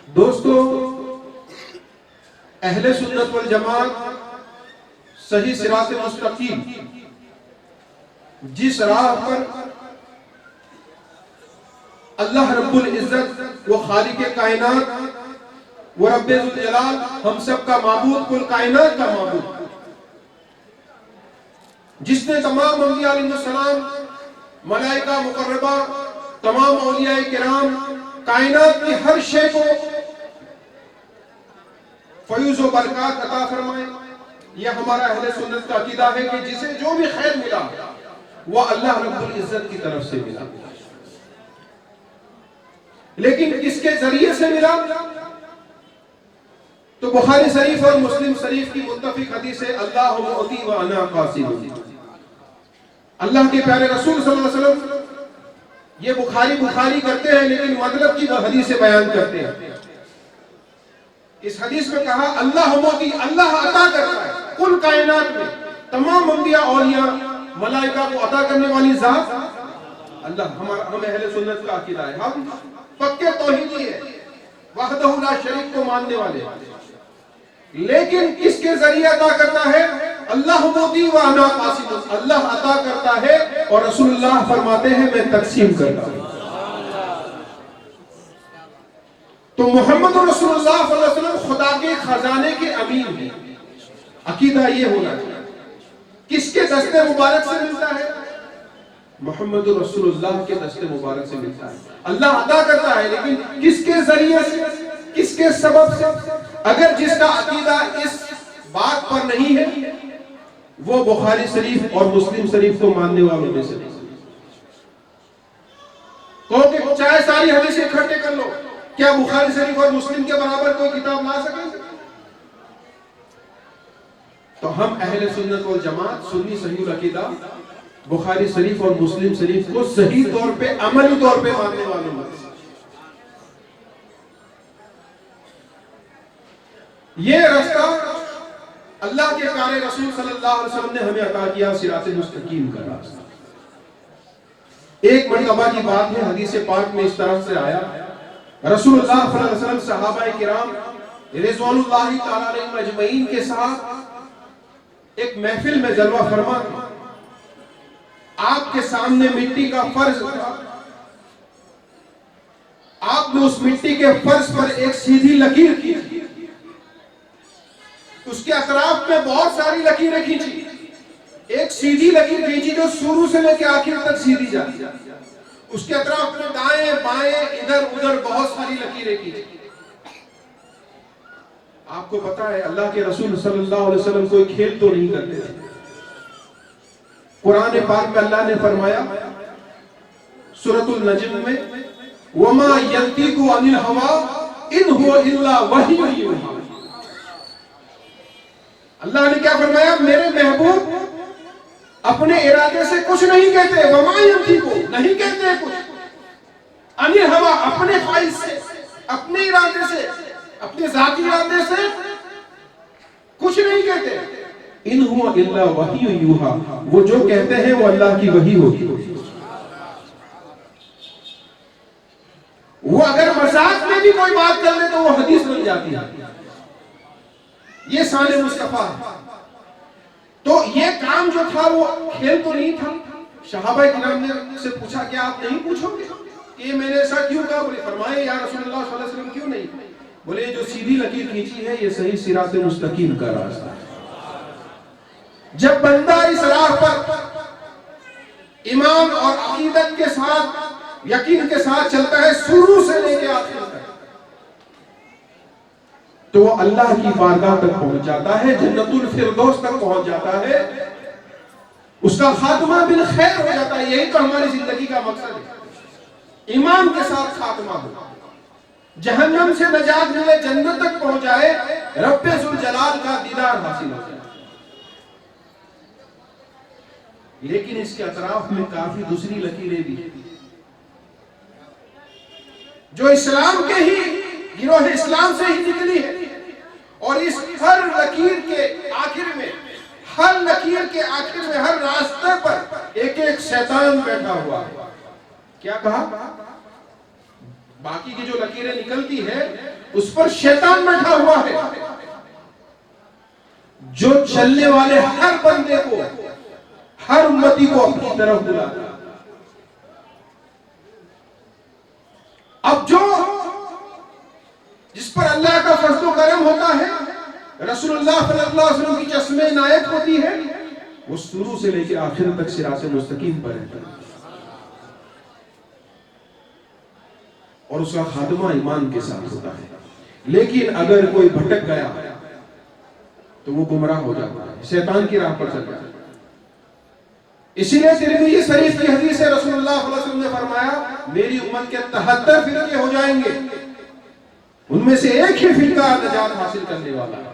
دوستو، اہل سنت والجماعت صحیح صراط مستقیم جس راہ پر اللہ رب العزت وہ خالق کائنات وہ رب ذوالجلال ہم سب کا معبود کل کائنات کا معبود جس نے تمام انبیاء علیہ السلام ملائکہ مقربہ تمام اولیاء کرام کائنات کی ہر شے کو فیض و برکات عطا فرمائے. یہ ہمارا اہل سنت کا عقیدہ ہے کہ جسے جو بھی خیر ملا وہ اللہ رب العزت کی طرف سے ملا. لیکن کس کے ذریعے سے ملا؟ تو بخاری شریف اور مسلم شریف کی متفق حدیث ہے اللہ معطی و انا قاسم. اللہ کے پیارے رسول صلی اللہ علیہ وسلم یہ بخاری کرتے ہیں لیکن مطلب کی وہ حدیث بیان کرتے ہیں. اس حدیث میں کہا اللہ معطی، اللہ عطا کرتا ہے کل کائنات میں تمام انبیاء اولیاء ملائکہ کو عطا کرنے والی ذات اللہ. ہم اہل سنت کا عقیدہ ہے، ہم پکے توحیدی ہیں، وحدہ لا شریک کو ماننے والے. لیکن کس کے ذریعے عطا کرتا ہے؟ اللہ معطی و انا قاسم. اللہ عطا کرتا ہے اور رسول اللہ فرماتے ہیں میں تقسیم کرتا ہوں. تو محمد رسول اللہ صلی اللہ علیہ وسلم خدا کے خزانے کے امین ہیں. عقیدہ یہ ہونا چاہیے. کس کے دست مبارک سے ملتا ہے؟ محمد رسول اللہ کے دست مبارک سے ملتا ہے. اللہ عطا کرتا ہے لیکن کس کے ذریعے سے، کس کے سبب سے؟ اگر جس کا عقیدہ اس بات پر نہیں ہے وہ بخاری شریف اور مسلم شریف کو ماننے والوں میں سے نہیں. کہ چاہے ساری حدیثیں اکٹھے کر لو، کیا بخاری شریف اور مسلم کے برابر کوئی کتاب لا سکیں؟ تو ہم اہل سنت والجماعت سنی صحیح العقیدہ بخاری شریف اور مسلم شریف کو صحیح طور پہ عملی طور پہ ماننے والوں میں. یہ رستہ اللہ کے پیارے رسول صلی اللہ علیہ وسلم نے ہمیں عطا کیا، صراط مستقیم کا راستہ. ایک مرتبہ کی بات ہے، حدیث پاک میں اس طرح سے آیا رسول اللہ صلی اللہ علیہ وسلم صحابہ کرام رضوان اللہ تعالی علیہم اجمعین کے ساتھ ایک محفل میں جلوہ فرما تھے. آپ کے سامنے مٹی کا فرش تھا. آپ نے اس مٹی کے فرش پر ایک سیدھی لکیر کی، اس کے اطراف میں بہت ساری لکیریں کھینچی. ایک سیدھی لکیر کھینچی جو شروع سے لے کے آخر تک سیدھی جاتی. اس کے اطراف میں دائیں بائیں ادھر ادھر بہت ساری لکیریں کھینچی. آپ کو پتا ہے اللہ کے رسول صلی اللہ علیہ وسلم کوئی کھیل تو نہیں کرتے تھے. قرآن پاک میں اللہ نے فرمایا سورۃ النجم میں وَمَا يَنْطِقُ عَنِ الْهَوَىٰ إِنْ هُوَ إِلَّا وَحْيٌ يُوحَىٰ. اللہ نے کیا فرمایا؟ میرے محبوب اپنے ارادے سے کچھ نہیں کہتے. وَمَا يَنْطِقُ نہیں کہتے کچھ عَنِ الْهَوَىٰ اپنے خواہش سے، اپنے ارادے سے، اپنے ذاتی ارادے سے کچھ نہیں کہتے. ان ہوا الا وحی یوحا، وہ جو کہتے ہیں وہ اللہ کی وحی ہوتی ہے. وہ اگر مذاق میں بھی کوئی بات کر لے تو وہ حدیث بن جاتی ہے. یہ شان مصطفیٰ ہے. تو یہ کام جو تھا وہ کھیل تو نہیں تھا. صحابہ کرام نے سے پوچھا کہ آپ نہیں پوچھو گے کہ یہ میں نے ایسا کیوں کہا؟ بولے فرمائے یا رسول اللہ صلی اللہ علیہ وسلم کیوں نہیں؟ بولے جو سیدھی لکیر کھینچی ہے یہ صحیح صراط مستقیم کا راستہ ہے. جب بندہ اس راہ پر ایمان اور عقیدت کے ساتھ یقین کے ساتھ چلتا ہے شروع سے لے کے آخر تک تو وہ اللہ کی بارگاہ تک پہنچ جاتا ہے، جنت الفردوس تک پہنچ جاتا ہے، اس کا خاتمہ بالخیر ہو جاتا ہے. یہی تو ہماری زندگی کا مقصد ہے، ایمان کے ساتھ خاتمہ ہو، جہنم سے نجات ملے، جنت تک پہنچ جائے، رب ذوالجلال کا دیدار حاصل ہو جائے. لیکن اس کے اطراف میں کافی دوسری لکیریں بھی ہیں جو اسلام کے ہی گروہ اسلام سے ہی نکلی ہے. اور اس ہر لکیر کے آخر میں، ہر لکیر کے آخر میں، ہر راستے پر ایک ایک شیطان بیٹھا ہوا ہے. کیا کہا؟ باقی کی جو لکیریں نکلتی ہے اس پر شیطان بیٹھا ہوا ہے جو چلنے والے ہر بندے کو، ہر امتی کو اپنی طرف بلاتا ہے۔ اب جس پر اللہ کا فضل و کرم ہوتا ہے، رسول اللہ صلی اللہ علیہ وسلم کی چشم عنایت ہوتی ہے، وہ شروع سے لے کے آخر تک صراط مستقیم پر رہتا ہے، اور اس کا خاتمہ ایمان کے ساتھ ہوتا ہے۔ لیکن اگر کوئی بھٹک گیا تو وہ گمراہ ہو جاتا ہے، شیطان کی راہ پر چل جاتا ہے۔ اسی لیے ترمذی شریف کی حدیث ہے، رسول اللہ صلی اللہ علیہ وسلم نے فرمایا میری امت کے 73 فرقے ہو جائیں گے، ان میں سے ایک ہی فرقہ نجات حاصل کرنے والا ہے،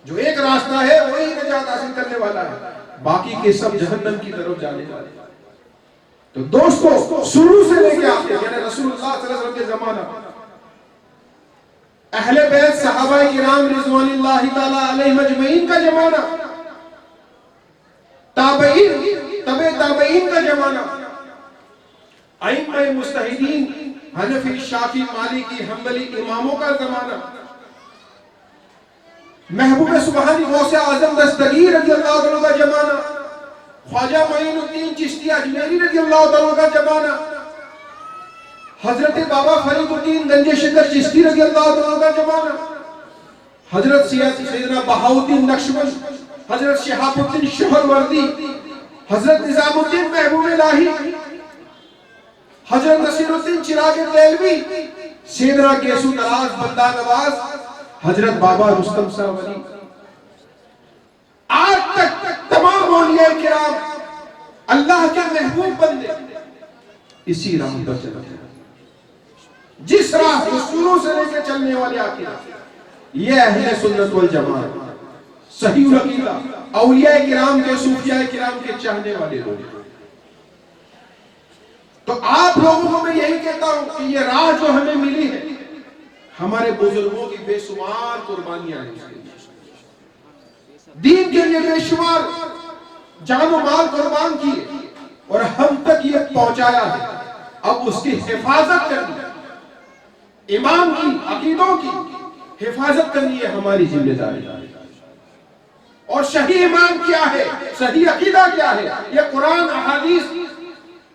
جو ایک راستہ ہے وہی نجات حاصل کرنے والا ہے، باقی کے سب جہنم کی طرف جانے والے ہیں۔ تو دوستو شروع سے لے کے آتے ہیں، یعنی رسول اللہ صلی اللہ علیہ وسلم کے زمانہ، اہل بیت صحابہ کرام رضوان اللہ تعالی علیہم اجمعین کا زمانہ، تابعین، تبع تابعین کا زمانہ، ائمہ مجتہدین حنفی شافعی مالکی حنبلی اماموں کا زمانہ، محبوب سبحانی غوث اعظم دستگیر رضی اللہ عنہ کا زمانہ، خواجہ معین الدین چشتی اجمیری رضی اللہ عنہ کا زمانہ، حضرت بابا فرید الدین گنج شکر چشتی رضی اللہ عنہ کا زمانہ، حضرت سیدنا بہاؤالدین نقشبند، حضرت شہاب الدین شہروردی، حضرت نظام الدین محبوب الہی، حضرت نصیر الدین چراغ دہلوی، سیدنا گیسو دراز بندہ نواز، حضرت بابا رستم صاحب علی، آج تک تمام اولیاء کرام اللہ کے محبوب بندے اسی راہ پر چلتے ہیں، جس راہ کو شروع سے لے کے چلنے والے آخر، یہ اہل سنت والجماعت صحیح العقیدہ اولیاء کرام کے صوفیاء کرام کے چاہنے والے لوگ۔ تو آپ لوگوں کو میں یہی کہتا ہوں کہ یہ راہ جو ہمیں ملی ہے، ہمارے بزرگوں کی بے شمار قربانیاں ہیں، دین کے لیے بے شمار جان و مال قربان کیے اور ہم تک یہ پہنچایا ہے، اب اس کی حفاظت کرنی، امام کی عقیدوں کی حفاظت کرنی ہے ہماری ذمہ داری۔ اور صحیح ایمان کیا ہے، صحیح عقیدہ کیا ہے، یہ قرآن احادیث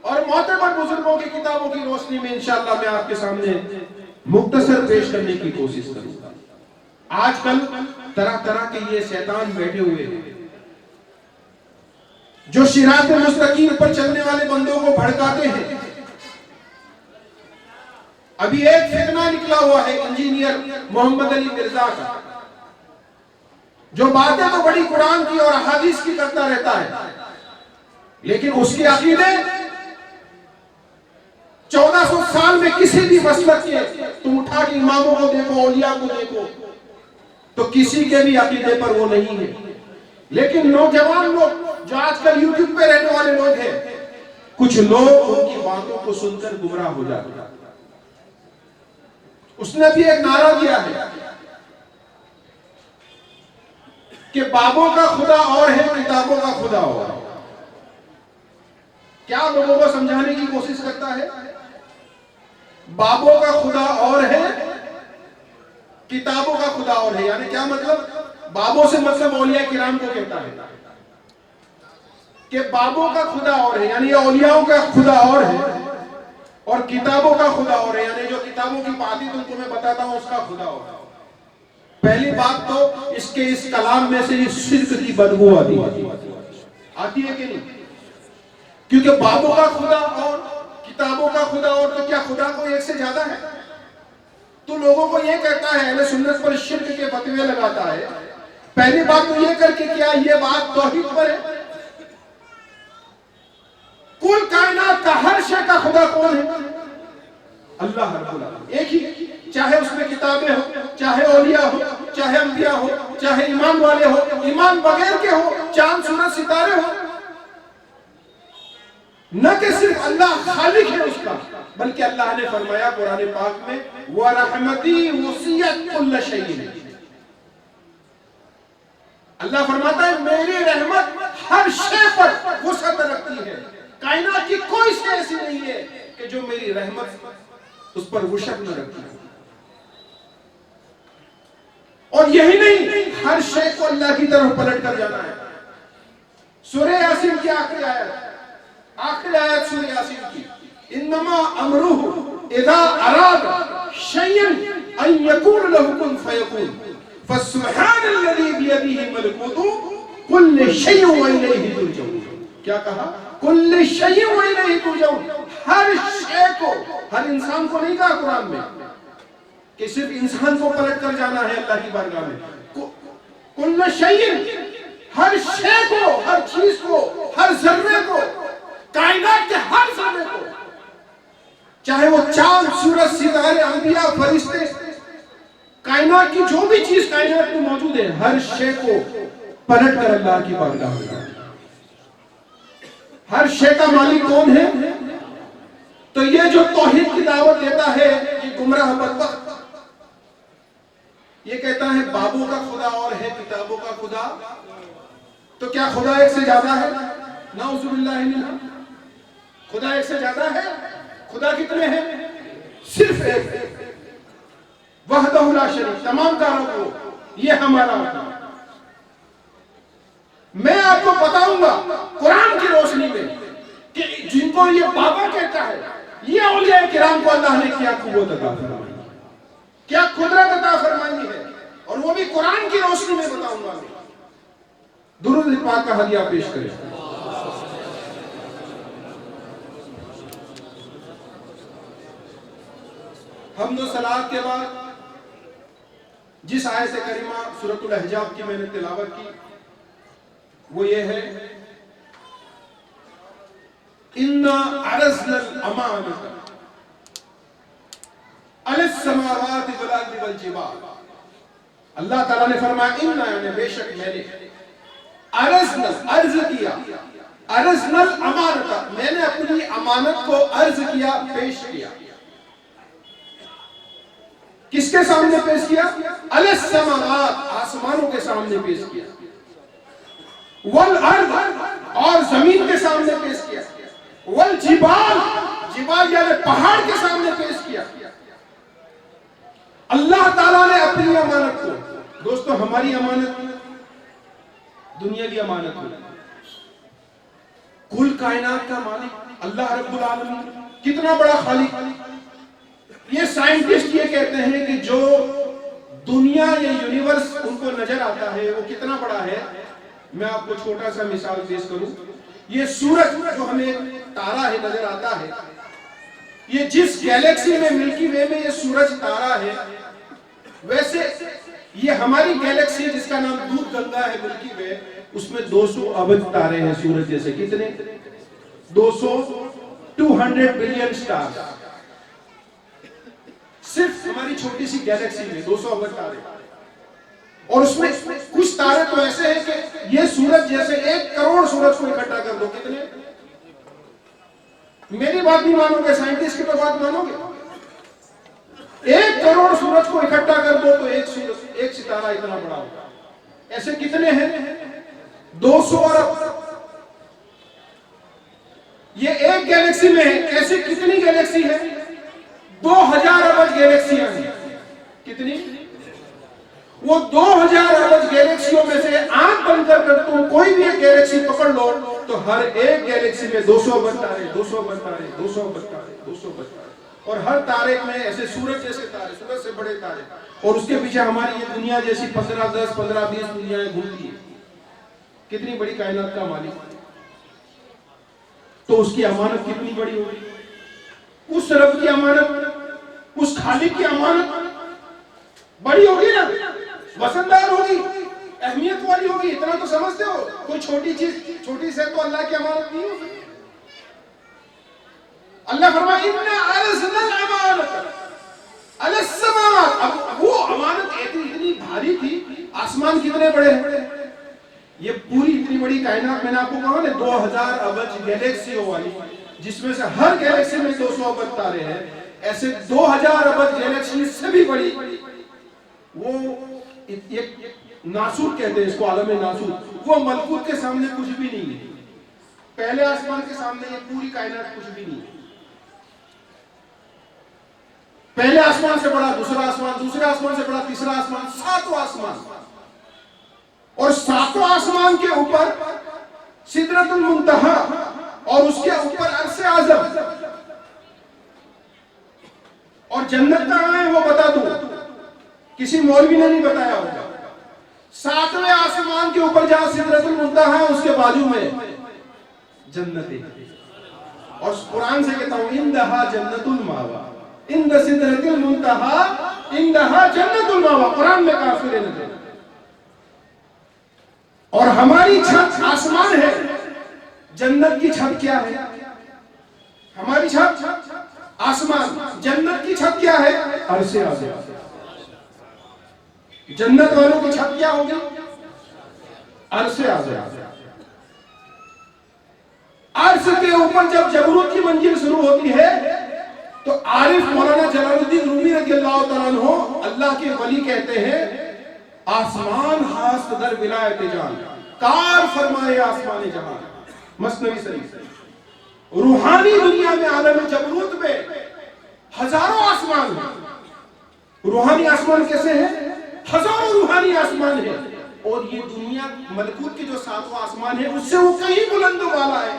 اور معتبر بزرگوں کی کتابوں کی روشنی میں انشاءاللہ میں آپ کے سامنے مختصر پیش کرنے کی کوشش کروں گا۔ آج کل طرح طرح کے یہ شیطان بیٹھے ہوئے ہیں جو صراط مستقیم پر چلنے والے بندوں کو بھڑکاتے ہیں۔ ابھی ایک فتنہ نکلا ہوا ہے انجینئر محمد علی مرزا کا، جو باتیں تو بڑی قرآن کی اور احادیث کی کرتا رہتا ہے، لیکن اس کے عقیدے 1400 سال میں کسی بھی مسلک کے تم اٹھا کے اماموں کو دیکھو، اولیاء کو دیکھو، تو کسی کے بھی عقیدے پر وہ نہیں ہے۔ لیکن نوجوان لوگ جو آج کل یوٹیوب پہ رہنے والے لوگ ہیں، کچھ لوگ ان کی باتوں کو سن کر گمراہ ہو جاتے ہیں۔ اس نے بھی ایک نعرہ دیا ہے کہ بابوں کا خدا اور ہے، کتابوں کا خدا اور ہے۔ کیا لوگوں کو سمجھانے کی کوشش کرتا ہے؟ بابوں کا خدا اور ہے، کتابوں کا خدا اور ہے، یعنی کیا مطلب؟ بابوں سے مطلب اولیاء کرام کو کہتا ہے کہ بابوں کا خدا اور ہے، یعنی یہ اولیاءوں کا خدا اور ہے، اور کتابوں کا خدا اور ہے، یعنی جو کتابوں کی باتیں تم کو میں بتاتا ہوں اس کا خدا اور ہے۔ پہلی بات تو اس کے اس کلام میں سے شرک کی بدبو آتی ہے کہ نہیں؟ کیونکہ بابوں کا خدا اور کتابوں کا خدا اور، تو کیا خدا کو ایک سے زیادہ ہے؟ تو لوگوں کو یہ کہتا ہے، اہل سنت پر شرک کے فتوے لگاتا ہے۔ پہلی بات تو یہ کر کے کیا یہ بات توحید پر ہے؟ کل کائنات کا ہر شے کا خدا کون ہے؟ اللہ رب العالمین، ایک ہی، چاہے اس میں کتابیں ہو، چاہے اولیاء ہو، چاہے انبیاء ہو، چاہے ایمان والے ہو، ایمان بغیر کے ہو، چاند سورج ستارے ہو، نہ کہ صرف اللہ خالق ہے اس کا، بلکہ اللہ نے فرمایا قرآن پاک میں وَرَحْمَتِي وُسِعَتْ كُلَّ شَيْءٍ، اللہ فرماتا ہے میری رحمت ہر شے پر وسعت رکھتی ہے، کائنات کی کوئی شے ایسی نہیں ہے کہ جو میری رحمت اس پر وسعت نہ رکھتی ہے۔ اور یہی نہیں، ہر شے کو اللہ کی طرف پلٹ کر جانا ہے۔ سورہ یاسین کی آخری آیت سورہ یاسین کی، انما امرہ اذا اراد شیئا ان یقول له کن فیکون فسبحان الذی بیدہ ملکوت کل شیء والیہ ترجعون۔ کیا کہا؟ کل شیء والیہ ترجعون، ہر شے کو، ہر انسان کو نہیں کہا قرآن میں کہ صرف انسان کو پلٹ کر جانا ہے اللہ کی بارگاہ میں، کل شیء، ہر شے کو، ہر چیز کو، ہر ذرے کو، کائنات کے ہر ذرے کو، چاہے وہ چاند، سورج، ستارے، انبیاء، فرشتے، کائنات کی جو بھی چیز کائنات میں موجود ہے، ہر شے کو پلٹ کر اللہ کی بارگاہ میں۔ ہر شے کا مالک کون ہے؟ تو یہ جو توحید کی دعوت دیتا ہے یہ گمراہ بدبخت، یہ کہتا ہے بابوں کا خدا اور ہے کتابوں کا خدا، تو کیا خدا ایک سے زیادہ ہے؟ نعوذ باللہ منہ، خدا ایک سے زیادہ ہے؟ خدا کتنے ہیں؟ صرف ایک، وحدہ لا شریک، تمام کا رب وہ، یہ ہمارا خدا۔ میں آپ کو بتاؤں گا قرآن کی روشنی میں کہ جن کو یہ بابا کہتا ہے، یہ اولیاء کرام کو اللہ نے کیا قوت عطا فرمائی، کیا قدرت عطا فرمائی ہے، اور وہ بھی قرآن کی روشنی میں بتاؤں گا۔ درود پاک کا ہدیہ پیش کریں۔ حمد و صلوات کے بعد جس آیت کریمہ سورۃ الاحزاب کی میں نے تلاوت کی وہ یہ ہے، اِنَّا عَرَضْنَا الْأَمَانَةَ عَلَى السَّمَاوَاتِ وَالْأَرْضِ وَالْجِبَالِ۔ اللہ تعالیٰ نے فرمایا اِنَّا، یعنی بے شک میں نے، عرض کیا، عرضنا الامانت، میں نے اپنی امانت کو عرض کیا، پیش کیا۔ کس کے سامنے پیش کیا؟ علی السماوات، آسمانوں کے سامنے پیش کیا، والارض، اور زمین کے سامنے پیش کیا، والجبال، جبال یعنی پہاڑ کے سامنے پیش کیا۔ اللہ تعالیٰ نے اپنی امانت کو، دوستو ہماری امانت دنیا کی امانت ہے، کل کائنات کا مالک اللہ رب العالمین، کتنا بڑا خالق۔ یہ سائنٹسٹ یہ کہتے ہیں کہ جو دنیا یا یونیورس ان کو نظر آتا ہے وہ کتنا بڑا ہے۔ میں آپ کو چھوٹا سا مثال پیش کروں، یہ سورج جو ہمیں تارا ہے نظر آتا ہے، یہ جس گیلیکسی میں ملکی وے میں یہ سورج تارا ہے، ویسے یہ ہماری گیلیکسی جس کا نام دودھ گنگا ہے ملکی وے، اس میں 200 ارب تارے ہیں سورج جیسے، کتنے؟ 200 بلین سٹار، صرف ہماری چھوٹی سی گیلیکسی میں 200 ارب تارے، اور اس میں کچھ تارے تو ایسے ہیں کہ یہ سورج جیسے 1 کروڑ سورج کو اکٹھا کر دو، کتنے؟ میری بات نہیں مانو گے، سائنٹسٹ کی تو بات مانو گے، 1 کروڑ سورج کو اکٹھا کر دو تو ایک ستارہ اتنا بڑا ہوگا۔ ایسے کتنے ہیں؟ 200 ارب۔ یہ ایک گیلیکسی میں ہے، ایسے کتنی گیلیکسی ہے؟ 2000 ارب گیلیکسیاں ہیں۔ کتنی؟ وہ 2000 ارب گیلیکسیوں میں سے آنکھ بند کر تم کوئی بھی ایک گیلیکسی پکڑ لو تو ہر ایک گیلیکسی میں 200 ارب تارے، 200 ارب تارے، 200 ارب تارے، 200 ارب تارے، اور ہر تارے میں ایسے سورج جیسے تارے، سورج سے بڑے تارے، اور اس کے پیچھے ہماری یہ دنیا جیسی 15-10 15-20 دنیایں گھومتی ہیں۔ کتنی بڑی کائنات کا مالک، تو اس کی امانت کتنی بڑی ہوگی؟ اس رب کی امانت، اس خالق کی امانت بڑی ہوگی نا، وزندار ہوگی، اہمیت والی ہوگی، اتنا تو سمجھتے ہو۔ کوئی چھوٹی چیز، چھوٹی سے تو اللہ کی امانت نہیں ہوگی۔ اللہ فرمائے اِنَّا عَرَضْنَا الْأَمَانَةَ عَلَى السَّمَاوَاتِ، اب وہ امانت اتنی بھاری تھی، آسمان کتنے بڑے ہیں، یہ پوری اتنی بڑی کائنات میں نے آپ کو کہا نا 2000 ارب گیلیکسیوں والی، جس میں سے ہر گیلیکسی میں 200 ارب تارے ہیں، ایسے 2000 ارب گیلیکسی سے بھی بڑی، وہ ایک ناسوت کہتے ہیں اس کو، عالم ناسوت، وہ ملکوت کے سامنے کچھ بھی نہیں ہے، پہلے آسمان کے سامنے یہ پوری کائنات کچھ بھی نہیں ہے۔ پہلے آسمان سے بڑا دوسرا آسمان، دوسرے آسمان سے بڑا تیسرا آسمان، ساتواں آسمان، اور ساتواں آسمان کے اوپر سدرۃ المنتہا اور اس کے اوپر عرش اعظم. اور جنت کہاں ہے وہ بتا دوں، کسی مولوی نے نہیں بتایا ہوگا. ساتویں آسمان کے اوپر جہاں سدرۃ المنتہا ہے اس کے بازو میں جنت ہے. اور قرآن سے کہتا ہوں اندہا جنت الماوا، اند سدرۃ المنتہا اندہا جنت الماوا، قرآن میں کہا سورہ نجم. اور ہماری چھت آسمان ہے، جنت کی چھت کیا ہے؟ ہماری چھت آسمان، جنت کی چھت کیا ہے؟ عرش اعظم. جنت والوں کی چھت کیا ہوگی؟ عرش اعظم. عرش کے اوپر جب جبروت کی منزل شروع ہوتی ہے تو عارف مولانا جلال الدین رومی رضی اللہ تعالیٰ عنہ اللہ کے ولی کہتے ہیں آسمان ہاست در ولایت جان، کار فرمائے آسمان جہان. مثنوی شریف. روحانی دنیا میں عالم جبروت میں ہزاروں آسمان ہیں. روحانی آسمان کیسے ہیں؟ ہزاروں روحانی آسمان ہیں. اور یہ دنیا ملکوت کے جو ساتواں آسمان ہے اس سے وہ کہیں بلند والا ہے.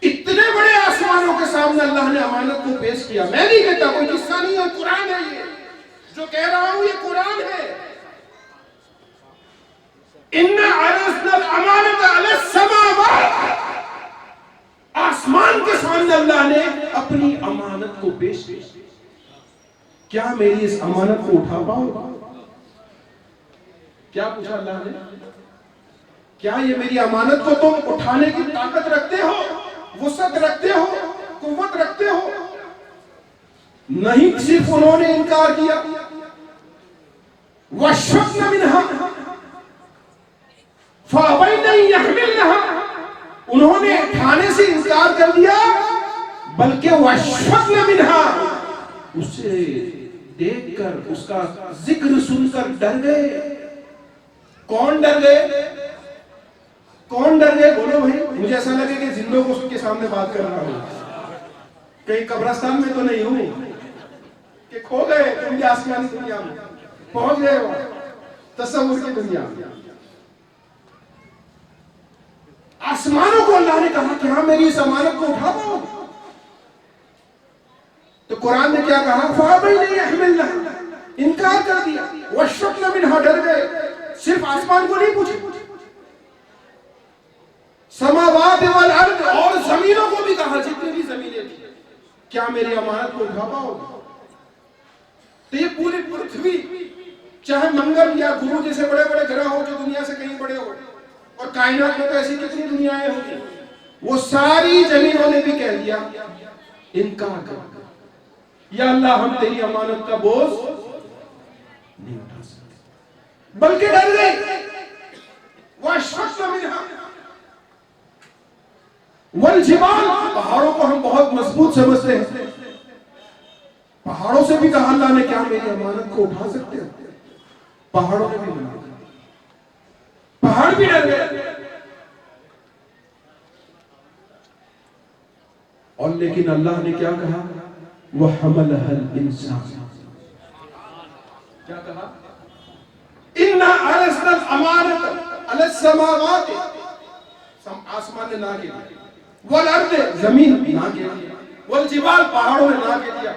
اتنے بڑے آسمانوں کے سامنے اللہ نے امانت کو پیش کیا. میں نہیں کہتا، کوئی قصہ نہیں ہے، قرآن ہے. یہ جو کہہ رہا ہوں یہ قرآن ہے. اِنَّ عَرَضْنَا الْأَمَانَةَ عَلَى السَّمَاوَاتِ، آسمان کے سامنے اللہ نے اپنی امانت کو پیش کیا. کیا میری اس امانت کو اٹھا پاؤ؟ کیا پوچھا اللہ نے؟ کیا یہ میری امانت کو تم اٹھانے کی طاقت رکھتے ہو، وسعت رکھتے ہو، قوت رکھتے ہو؟ نہیں، صرف انہوں نے انکار کیا. وَشْفَقْنَ مِنْهَا فَأَبَيْنَ أَن يَحْمِلْنَهَا، انہوں نے اٹھانے سے انکار کر دیا، بلکہ وَشْفَقْنَ مِنْهَا، اسے دیکھ کر، اس کا ذکر سن کر ڈر گئے. کون ڈر گئے؟ کون ڈر گئے؟ بولو بھائی. مجھے ایسا لگے کہ زندوں کو کے سامنے بات کر رہا ہوں، کہیں قبرستان میں تو نہیں ہوں کہ کھو گئے تم بھی آسمانی دنیا میں، پہنچ گئے وہاں تصور کی دنیا میں. آسمانوں کو اللہ نے کہا کہ ہاں میری اس امانت کو اٹھا پاؤ. تو قرآن نے کیا کہا؟ فَأَبَيْنَ أَن يَحْمِلْنَهَا، انکار کر دیا. وَشْفَقْنَ مِنْهَا، ڈر گئے. صرف آسمان کو نہیں پوچھے، سماوات والارض، اور زمینوں کو بھی کہا، جتنی بھی زمینیں تھیں، کیا میری امانت کو اٹھا پاؤ؟ تو یہ پوری پرتھوی، چاہے منگل یا گرو جیسے بڑے بڑے گرہ ہو جو دنیا سے کہیں بڑے ہو، اور کائنات میں تو ایسی کتنی دنیایں ہوتی، وہ ساری زمینوں نے بھی کہہ دیا انکار کر، یا اللہ ہم تیری امانت کا بوجھ نہیں اٹھا سکتے، بلکہ ڈر گئے. وَأَشْفَقْنَ مِنْهَا وَالْجِبَالِ، پہاڑوں کو ہم بہت مضبوط سمجھتے ہیں. پہاڑوں سے بھی کہا اللہ نے کیا میری امانت کو اٹھا سکتے ہیں؟ پہاڑوں نے بھی منع کیا. پہاڑ بھی ڈر گئے. اور لیکن اللہ نے کیا کہا؟ وَحَمَلَهَا الْإِنسَانُ، کیا کہا؟ إِنَّا عَرَضْنَا الْأَمَانَةَ عَلَى السَّمَاوَاتِ، آسمان نے نہ کیا، وَالْأَرْضِ، زمین نہ کیا، وَالْجِبَالِ، پہاڑوں نے نہ کیا،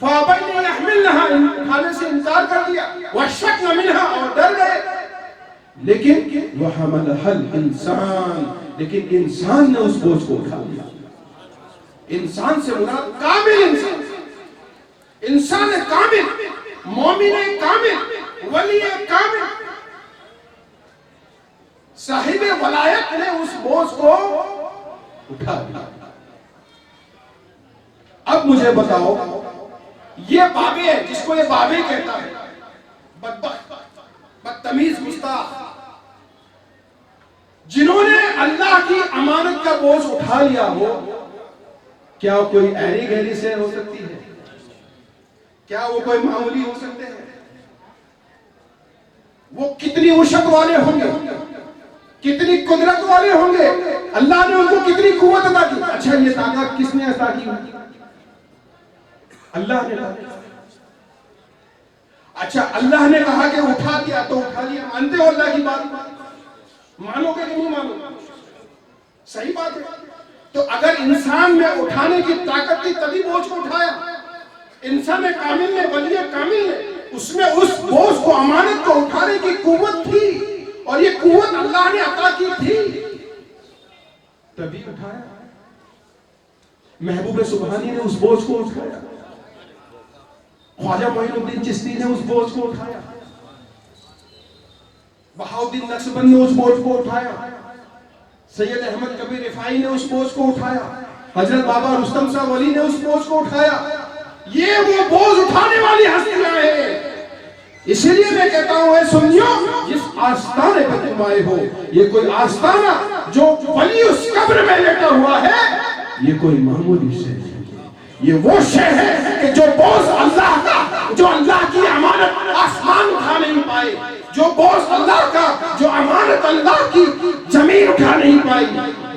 فَأَبَيْنَ أَن يَحْمِلْنَهَا، اٹھانے سے انکار کر دیا، وَأَشْفَقْنَ مِنْهَا، اور ڈر گئے. لیکن وَحَمَلَهَا الْإِنسَانُ، لیکن انسان نے اس بوجھ کو اٹھا لیا. انسان سے مراد کامل انسان، انسان کامل، مومن کامل، ولی کامل، صاحب ولایت نے اس بوجھ کو اٹھا لیا. اب مجھے بتاؤ، یہ بابے ہے جس کو یہ بابے کہتا ہے، بدبخت، بدتمیز، گستاخ، جنہوں نے اللہ کی امانت کا بوجھ اٹھا لیا ہو، کیا کوئی ایری گہری سے ہو سکتی ہے؟ کیا وہ کوئی معمولی ہو سکتے ہیں؟ وہ کتنی وسعت والے ہوں گے، کتنی قدرت والے ہوں گے، اللہ نے ان کو کتنی قوت عطا کی. اچھا یہ طاقت کس نے عطا کی؟ اللہ نے کہا. اچھا اللہ نے کہا کہ اٹھا دیا تو اٹھا دیا, مانتے ہو اللہ کی بات؟ مانو گے کہ نہیں مانو؟ صحیح بات ہے. تو اگر انسان میں اٹھانے کی طاقت تھی تبھی بوجھ کو اٹھایا. انسان کامل نے, ولی کامل نے, اس میں اس بوجھ کو, امانت کو اٹھانے کی قوت تھی, اور یہ قوت اللہ نے عطا کی تھی, تبھی اٹھایا. محبوب سبحانی نے اس بوجھ کو اٹھایا, خواجہ معین الدین چشتی نے اس بوجھ کو اٹھایا, بہاؤالدین نقشبند نے اس بوجھ کو اٹھایا, سید احمد کبیر رفاعی نے اس بوجھ کو اٹھایا, حضرت بابا رستم شاہ ولی نے اس بوجھ کو اٹھایا. یہ وہ بوجھ اٹھانے والی ہستیاں ہیں. اس لیے میں کہتا ہوں اے سنیو, جس آستانے پر تم آئے ہو, یہ کوئی آستانہ جو ولی اس قبر میں لیٹا ہوا ہے, یہ کوئی معمولی شے نہیں. یہ وہ شے ہے کہ جو بوجھ اللہ کا, جو اللہ کی امانت آسمان اٹھا نہیں پائے, جو بوجھ اللہ کا, جو امانت اللہ کی زمین اٹھا نہیں پائی,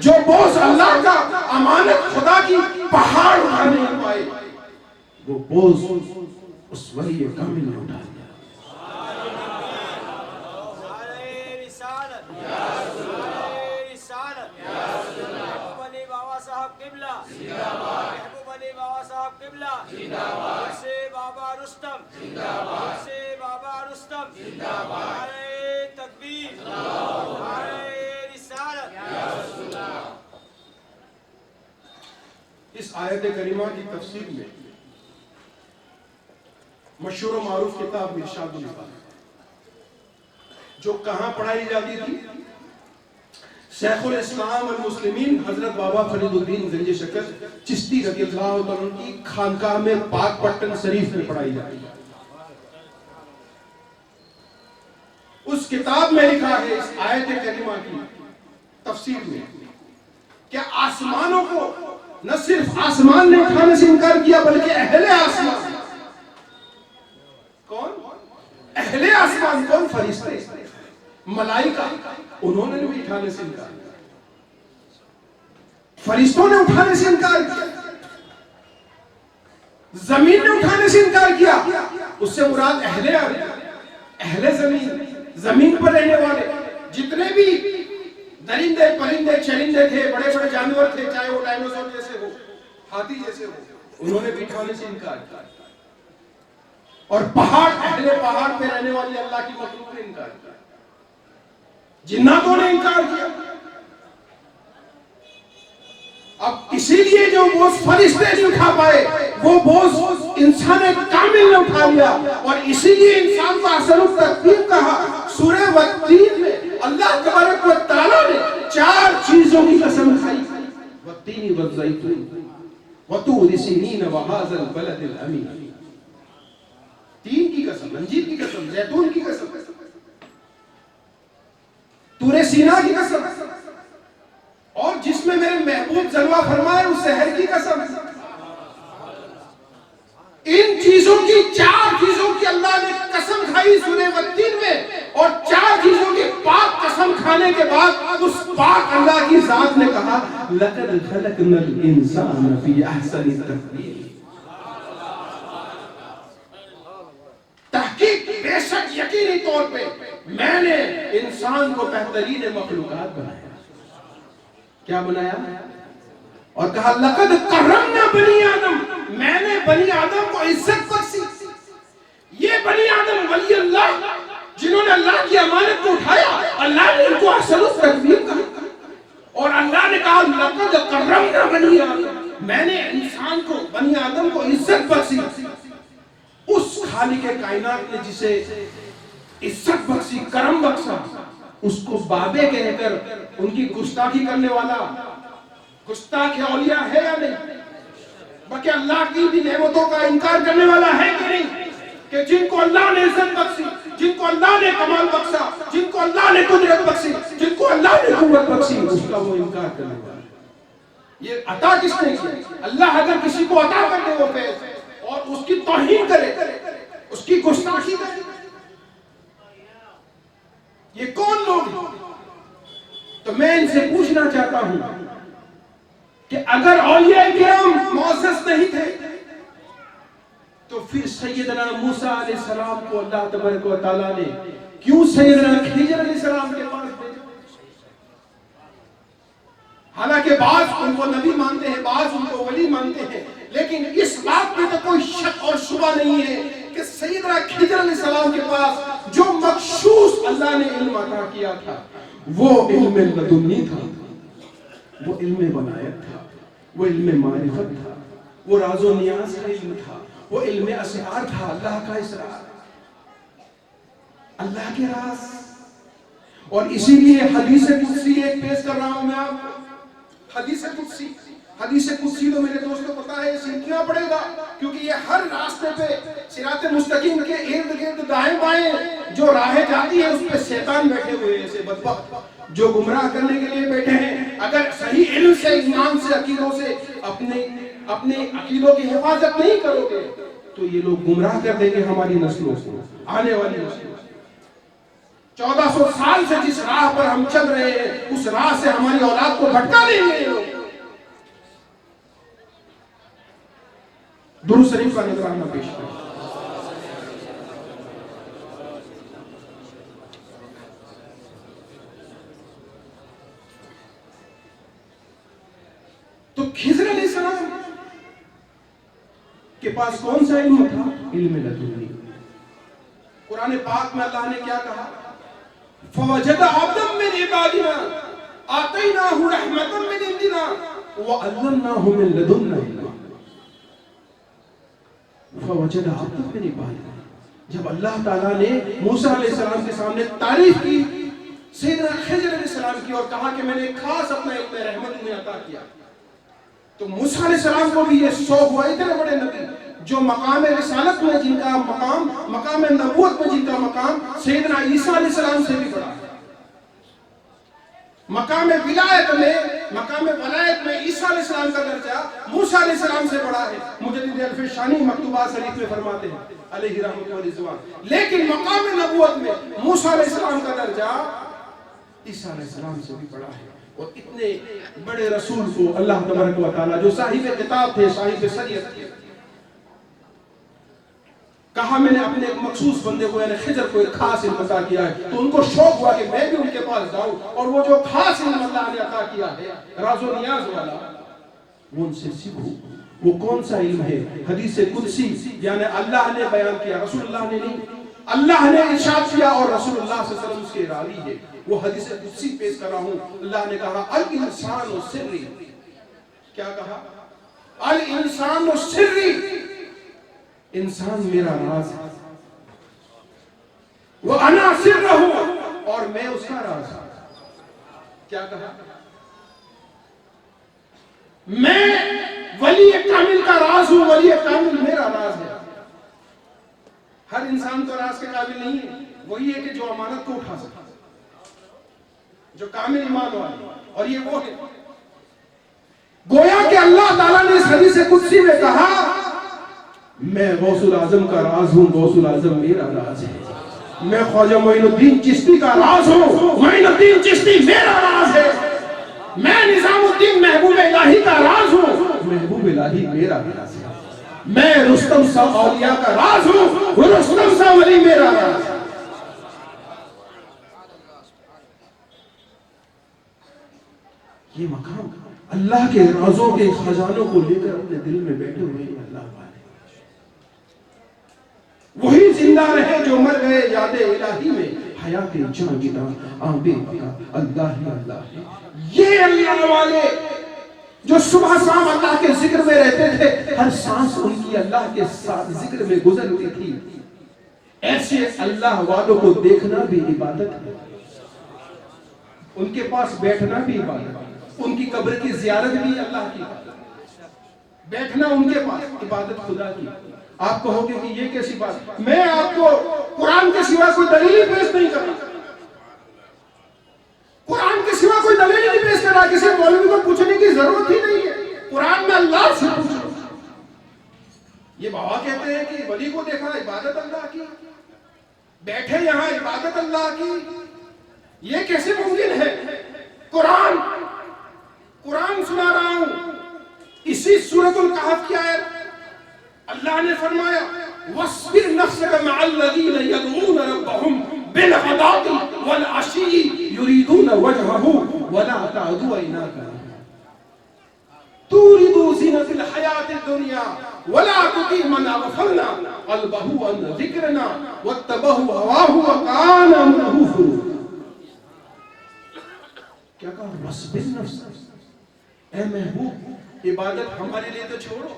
جو بوجھ اللہ کا امانت خدا کی پہاڑ اٹھا نہیں پائے, وہ بوجھ اس ولی کامل نے اٹھا دیا. بابا رستم سے بابا رستم نعرہ تکبیر نعرہ رسالت. اس آیت کریمہ کی تفسیر میں مشہور و معروف کتاب ارشاد البیان جو کہاں پڑھائی جاتی تھی؟ شیخ الاسلام المسلمین حضرت بابا فرید الدین گنج شکر چشتی رضی اللہ عنہ کی خانقاہ میں پاک پٹن شریف میں پڑھائی جاتی ہے. اس کتاب میں لکھا ہے اس آیت کریمہ کی تفسیر میں کہ آسمانوں کو نہ صرف آسمان نے اٹھانے سے انکار کیا بلکہ اہل آسمان. کون؟ اہل آسمان. کون؟ فرشتے, ملائکہ, انہوں نے بھی اٹھانے سے انکار کیا. فرشتوں نے اٹھانے سے انکار کیا, زمین نے اٹھانے سے انکار کیا. اس سے مراد اہل زمین, زمین پر رہنے والے جتنے بھی درندے پرندے چرندے تھے, بڑے بڑے جانور تھے, چاہے وہ ڈائنوسور جیسے ہو, ہاتھی جیسے ہو, انہوں نے بھی اٹھانے سے انکار کیا. اور پہاڑ, اہل پہاڑ پہ رہنے والی اللہ کی مخلوق نے انکار کیا, جناتوں نے انکار کیا. اب اسی لیے جو بوجھ فرشتے نہیں اٹھا پائے وہ بوجھ انسان کامل نے اٹھا لیا, اور اسی لیے انسان کو احسن التقویم کہا. سورہ والتین میں اللہ تبارک و تعالیٰ نے 4 چیزوں کی قسم کھائی, والتین والزیتون وطور سینین وہذا البلد الامین. 3 کی قسم, انجیر کی قسم, زیتون کی قسم, طور سینا کی قسم, اور جس میں میرے محبوب جلوہ فرمائے اس شہر کی قسم. ان چیزوں کی 4 چیزوں کی اللہ نے قسم کھائی سورہ والتین میں, اور 4 چیزوں کی پاک قسم کھانے کے بعد اس پاک اللہ کی ذات نے کہا لَقَدْ خَلَقْنَا الْإِنسَانَ فِي أَحْسَنِ تَقْوِيمٍ. تحقیق بے شک یقینی طور پہ میں نے انسان کو بہترین مخلوقات بنایا. کیا بنایا؟ اور کہا لقد کرمنا بنی آدم, میں نے بنی آدم کو عزت بخشی. یہ بنی آدم ولی اللہ جنہوں نے اللہ کی امانت کو اٹھایا, اللہ نے ان کو احسن التقویم کہا, اور اللہ نے کہا لقد کرمنا بنی آدم, میں نے انسان کو, بنی آدم کو عزت بخشی. اس خالق کائنات نے جسے عزت بخشی, کرم بخشا, اس کو بابے کہہ کر ان کی گستاخی کرنے والا گستاخ اولیاء ہے یا نہیں؟ بلکہ اللہ کی بھی نعمتوں کا انکار کرنے والا ہے کہ نہیں؟ کہ جن کو اللہ نے عزت بخشی, جن کو اللہ نے کمال بخشا, جن کو اللہ نے قدرت بخشی, جن کو اللہ نے قوت بخشی, اس کا وہ انکار کرنے والا. یہ عطا کس نے کی؟ اللہ اگر کسی کو عطا کر دے وہ فیض اور اس کی توہین کرے, اس کی گستاخی کرے, یہ کون لوگ ہیں؟ تو میں ان سے پوچھنا چاہتا ہوں کہ اگر اولیاء کرام معزز نہیں تھے, تو پھر سیدنا موسیٰ علیہ السلام کو اللہ تبارک و تعالیٰ نے کیوں سیدنا خضر علیہ السلام کے پاس بھیجا؟ حالانکہ بعض ان کو نبی مانتے ہیں، بعض ان کو ولی مانتے ہیں، لیکن اس بات میں تو کوئی شک اور شبہ نہیں ہے کہ سیدنا خضر علیہ السلام کے پاس جو مخصوص اللہ نے علم عطا کیا تھا وہ علم لدنی تھا، وہ علم ولایت تھا، وہ علم معرفت تھا، وہ راز و نیاز کا علم تھا، وہ علم اسرار تھا، اللہ کا اسرار، اللہ کے راز۔ اور اسی لیے حدیث قدسی ایک پیش کر رہا ہوں میں آپ کو، حدیث قدسی تو میرے دوستوں پتا ہے اسے کیا پڑے گا، کیونکہ یہ ہر راستے پہ صراط مستقیم کے ارد گرد دائیں بائیں جو راہیں جاتی ہے اس پہ شیطان بیٹھے ہوئے ہیں، ایسے بدبخت جو گمراہ کرنے کے لیے بیٹھے ہیں۔ اگر صحیح علم سے، ایمان سے، عقیدوں سے اپنے عقیدوں کی حفاظت نہیں کرو گے تو یہ لوگ گمراہ کر دیں گے ہماری نسلوں کو، آنے والی نسلوں کو۔ 1400 سال سے جس راہ پر ہم چل رہے ہیں اس راہ سے ہماری اولاد کو بھٹکا دیں گے یہ لوگ۔ درود شریف کا نذرانہ پیش کریں۔ تو خضر علیہ السلام کے پاس کون سا علم تھا؟ علم لدنی۔ قرآن پاک میں اللہ نے کیا کہا؟ فوجد عبدا من عبادنا آتیناہ رحمتا من عندنا وعلمناہ من لدنا علما۔ فوجد عبدا من عبادنا، جب اللہ تعالیٰ نے موسیٰ علیہ السلام کے سامنے تعریف کی سیدنا خضر علیہ السلام کی اور کہا کہ میں نے خاص اپنا علم رحمت انہیں عطا کیا، تو موسیٰ علیہ السلام کو بھی یہ شوق ہوا، اتنے بڑے نبی جو مقام رسالت میں جن کا مقام، مقام نبوت میں جن کا مقام سیدنا عیسیٰ علیہ السلام سے بھی بڑا ہے، مقام ولایت میں عیسیٰ علیہ السلام کا درجہ موسیٰ علیہ السلام سے بڑا ہے۔ مجدد الفشانی مکتوبات شریف میں فرماتے ہیں علیہ رحمۃ و رضوان، لیکن مقام نبوت میں موسیٰ علیہ السلام کا درجہ عیسیٰ علیہ السلام سے بھی بڑا ہے۔ اور اتنے بڑے رسول کو اللہ تبارک و تعالیٰ جو صاحب کتاب تھے، صاحب شریعت تھے، کہا میں نے اپنے ایک مخصوص بندے کو یعنی خضر کو ایک خاص علم عطا کیا ہے، تو ان کو شوق ہوا کہ میں بھی ان کے پاس جاؤں اور وہ جو خاص علم اللہ نے عطا کیا ہے راز و نیاز والا وہ ان سے سیکھوں۔ وہ کون سا علم ہے؟ حدیث قدسی، یعنی اللہ نے بیان کیا، رسول اللہ نے نہیں، اللہ نے ارشاد کیا اور رسول اللہ صلی اللہ علیہ وسلم اس کے راوی ہے۔ وہ حدیث قدسی پیش کر رہا ہوں۔ اللہ نے کہا الانسان سری، کیا کہا؟ الانسان سری، انسان میرا راز ہے، وَأَنَا سِرُّهُ، اور میں اس کا راز ہوں۔ کیا کہا؟ میں ولی کامل کا راز ہوں، ولی کامل میرا راز ہے۔ ہر انسان تو راز کے قابل نہیں ہے، وہی ہے کہ جو امانت کو اٹھا سکتا، جو کامل ایمان والا، اور یہ وہ ہے۔ گویا کہ اللہ تعالیٰ نے اس حدیث قدسی میں کہا میں غوث العظم کا راز ہوں، غوث العظم میرا راز ہے۔ میں خواجہ معین الدین چشتی کا راز ہوں، معین الدین چشتی میرا راز ہے۔ میں نظام الدین محبوب الہی کا راز ہوں، محبوب الہی میرا راز ہے۔ میں رستم سا اولیاء کا راز ہوں، رستم سا ولی میرا راز ہے۔ یہ مقام اللہ کے رازوں کے خزانوں کو لے کر اپنے دل میں بیٹھے ہوئے ہیں اللہ والے، وہی زندہ رہے جو مر گئے یاد الہی میں، حیات جاویداں آبے بقا اللہ ہی اللہ ہے۔ یہ اللہ والے جو صبح شام اللہ کے ذکر میں رہتے تھے، ہر سانس ان کی اللہ کے ساتھ ذکر میں گزرتی تھی، ایسے اللہ والوں کو دیکھنا بھی عبادت ہے، ان کے پاس بیٹھنا بھی عبادت ہے، ان کی قبر کی زیارت بھی اللہ کی بیٹھنا ان کے پاس عبادت خدا کی۔ آپ کہو گے کہ یہ کیسی بات؟ میں آپ کو قرآن کے سوا کوئی دلیل پیش نہیں کر رہا، قرآن کے سوا کوئی دلیل نہیں پیش کر رہا، کسی مولوی کو پوچھنے کی ضرورت ہی نہیں ہے، قرآن میں اللہ سے پوچھو۔ یہ بابا کہتے ہیں کہ ولی کو دیکھا عبادت اللہ کی، بیٹھے یہاں عبادت اللہ کی، یہ کیسے ممکن ہے؟ قرآن سنا رہا ہوں، اسی سورۃ الکہف کی آیت اللہ نے فرمایا وَاصْبِرْ نَفْسَكَ مَعَ الَّذِينَ يَدْعُونَ رَبَّهُمْ بِالْغَدَاةِ وَالْعَشِيِّ يُرِيدُونَ وَجْهَهُ وَلَا تَعْدُ عَيْنَاكَ تُورِدُ زِينَةَ الْحَيَاةِ الدُّنْيَا وَلَا تُطِعْ مَنْ أَغْفَلْنَا قَلْبَهُ عَنْ ذِكْرِنَا وَاتَّبَعَ هَوَاهُ وَكَانَ أَمْرُهُ فُرُوطًا. کیا کہا؟ وَاصْبِرْ نَفْسَكَ، اے محبوب عبادت ہمارے لیے تو چھوڑو،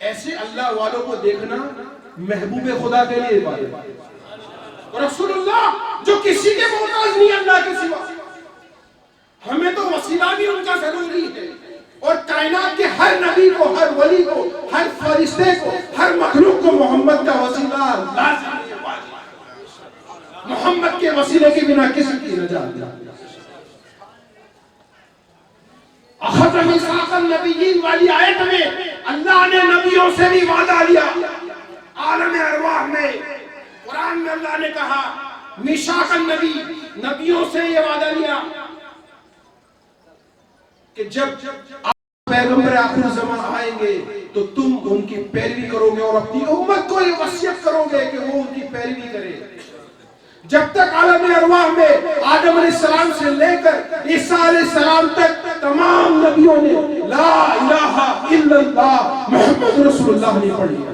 ایسے اللہ والوں کو دیکھنا محبوب خدا کے لیے عبادت. رسول اللہ جو کسی کے محتاج نہیں اللہ کے سوا، ہمیں تو وسیلہ بھی ان کا ضروری ہے. اور کائنات کے ہر نبی کو، ہر ولی کو، ہر فرشتے کو، ہر مخلوق کو محمد کا وسیلہ لازم ہے. محمد کے وسیلے کے بنا کسی کی نجات نہیں. اخذ میثاق النبیین والی آیت میں اللہ نے نبیوں سے بھی وعدہ لیا. عالم ارواح میں قرآن میں اللہ نے کہا میثاق النبی، نبیوں سے یہ وعدہ لیا کہ جب پیغمبر آخر زمان آئیں گے تو تم ان کی پیروی کرو گے اور اپنی امت کو یہ وصیت کرو گے کہ وہ ان کی پیروی کرے. جب تک عالم ارواح میں آدم علیہ السلام سے لے کر عیسیٰ علیہ السلام تک تمام نبیوں نے لا الہ الا اللہ محمد رسول اللہ نے پڑھ لیا.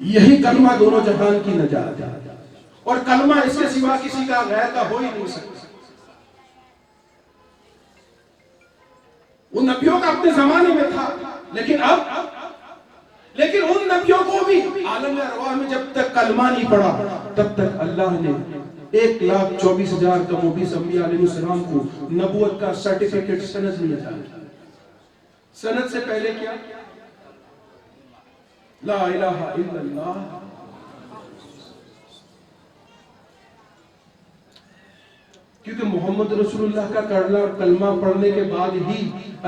یہی کلمہ دونوں جہان کی نجات ہے، اور کلمہ اس کے سوا کسی کا غیر کا ہو ہی نہیں سکتا. وہ نبیوں کا اپنے زمانے میں تھا، لیکن ان نبیوں کو بھی عالم ارواح میں جب تک کلمہ نہیں پڑھا تب تک اللہ نے 1,24,000 کم و بیش انبیاء علیہ السلام کو نبوت کا سرٹیفکیٹ سند نہیں عطا کیا. سند سے پہلے کیا؟ لا الہ الا اللہ. کیونکہ محمد رسول اللہ کا کلمہ پڑھنے کے بعد ہی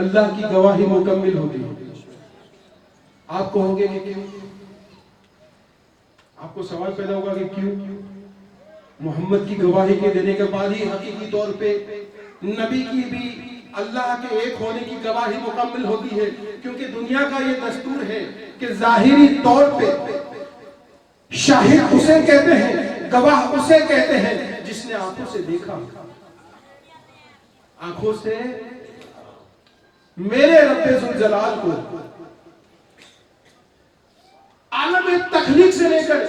اللہ کی گواہی مکمل ہوتی ہے. آپ کہو گے کہ کیوں؟ آپ کو سوال پیدا ہوگا کہ کیوں؟ محمد کی گواہی کے دینے کے بعد ہی حقیقی طور پہ نبی کی بھی اللہ کے ایک ہونے کی گواہی مکمل ہوتی ہے. کیونکہ دنیا کا یہ دستور ہے کہ ظاہری طور پہ شاہد اسے کہتے ہیں، گواہ اسے کہتے ہیں جس نے آنکھوں سے دیکھا. آنکھوں سے میرے رب ذوالجلال کو عالم تخلیق سے لے کر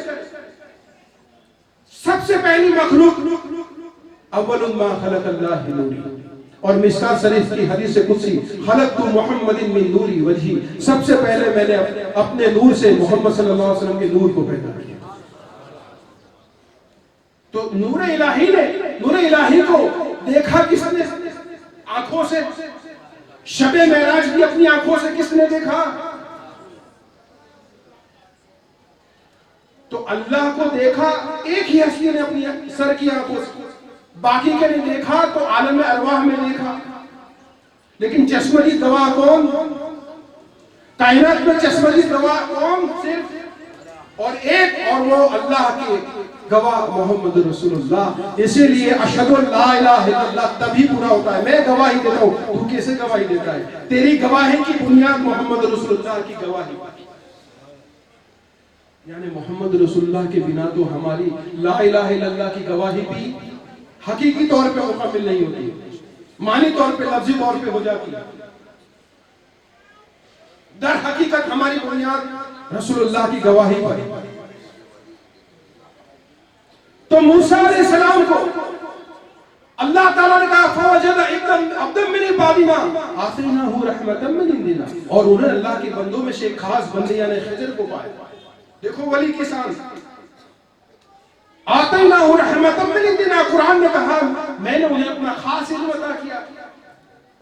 سب سے پہلی مخلوق اول ما خلق اللہ نوری. اور مشکات شریف کی حدیث قدسی خلقت محمد من نوری وجہی، سب سے پہلے میں نے اپنے نور سے محمد صلی اللہ علیہ وسلم کے نور کو پیدا کیا. تو نور الہی کو دیکھا کس نے؟ آنکھوں سے. شب معراج بھی اپنی آنکھوں سے کس نے دیکھا؟ تو اللہ کو دیکھا ایک ہی ہستی نے اپنی سر کی آنکھوں سے، باقی کے نہیں دیکھا. تو عالم ارواح میں دیکھا. لیکن چشمدی گواہ کون؟ کائنات میں چشمدی گواہ کون؟ صرف اور ایک، اور وہ اللہ کے گواہ محمد رسول اللہ. اسی لیے اشہد ان لا الہ الا اللہ تبھی پورا ہوتا ہے. میں گواہی دیتا ہوں، تو کیسے گواہی دیتا ہے؟ تیری گواہی کی بنیاد محمد رسول اللہ کی گواہی. یعنی محمد رسول اللہ کے بنا تو ہماری لا الہ الا اللہ کی گواہی بھی حقیقی طور پہ مکمل نہیں ہوتی، معنی طور پہ، لفظی طور پہ ہو جاتی ہے. در حقیقت ہماری بنیاد رسول اللہ کی گواہی پر. تو موسیٰ علیہ السلام کو اللہ تعالیٰ نے کہا فوجد عبدا من عبادنا آتیناہ رحمتا من عندنا، اور انہیں اللہ کے بندوں میں سے ایک خاص بندے یعنی خضر کو پائے. دیکھو ولی کی شان. آتیناہ رحمتا من عندنا، قرآن نے کہا میں نے انہیں اپنا خاص علم عطا کیا.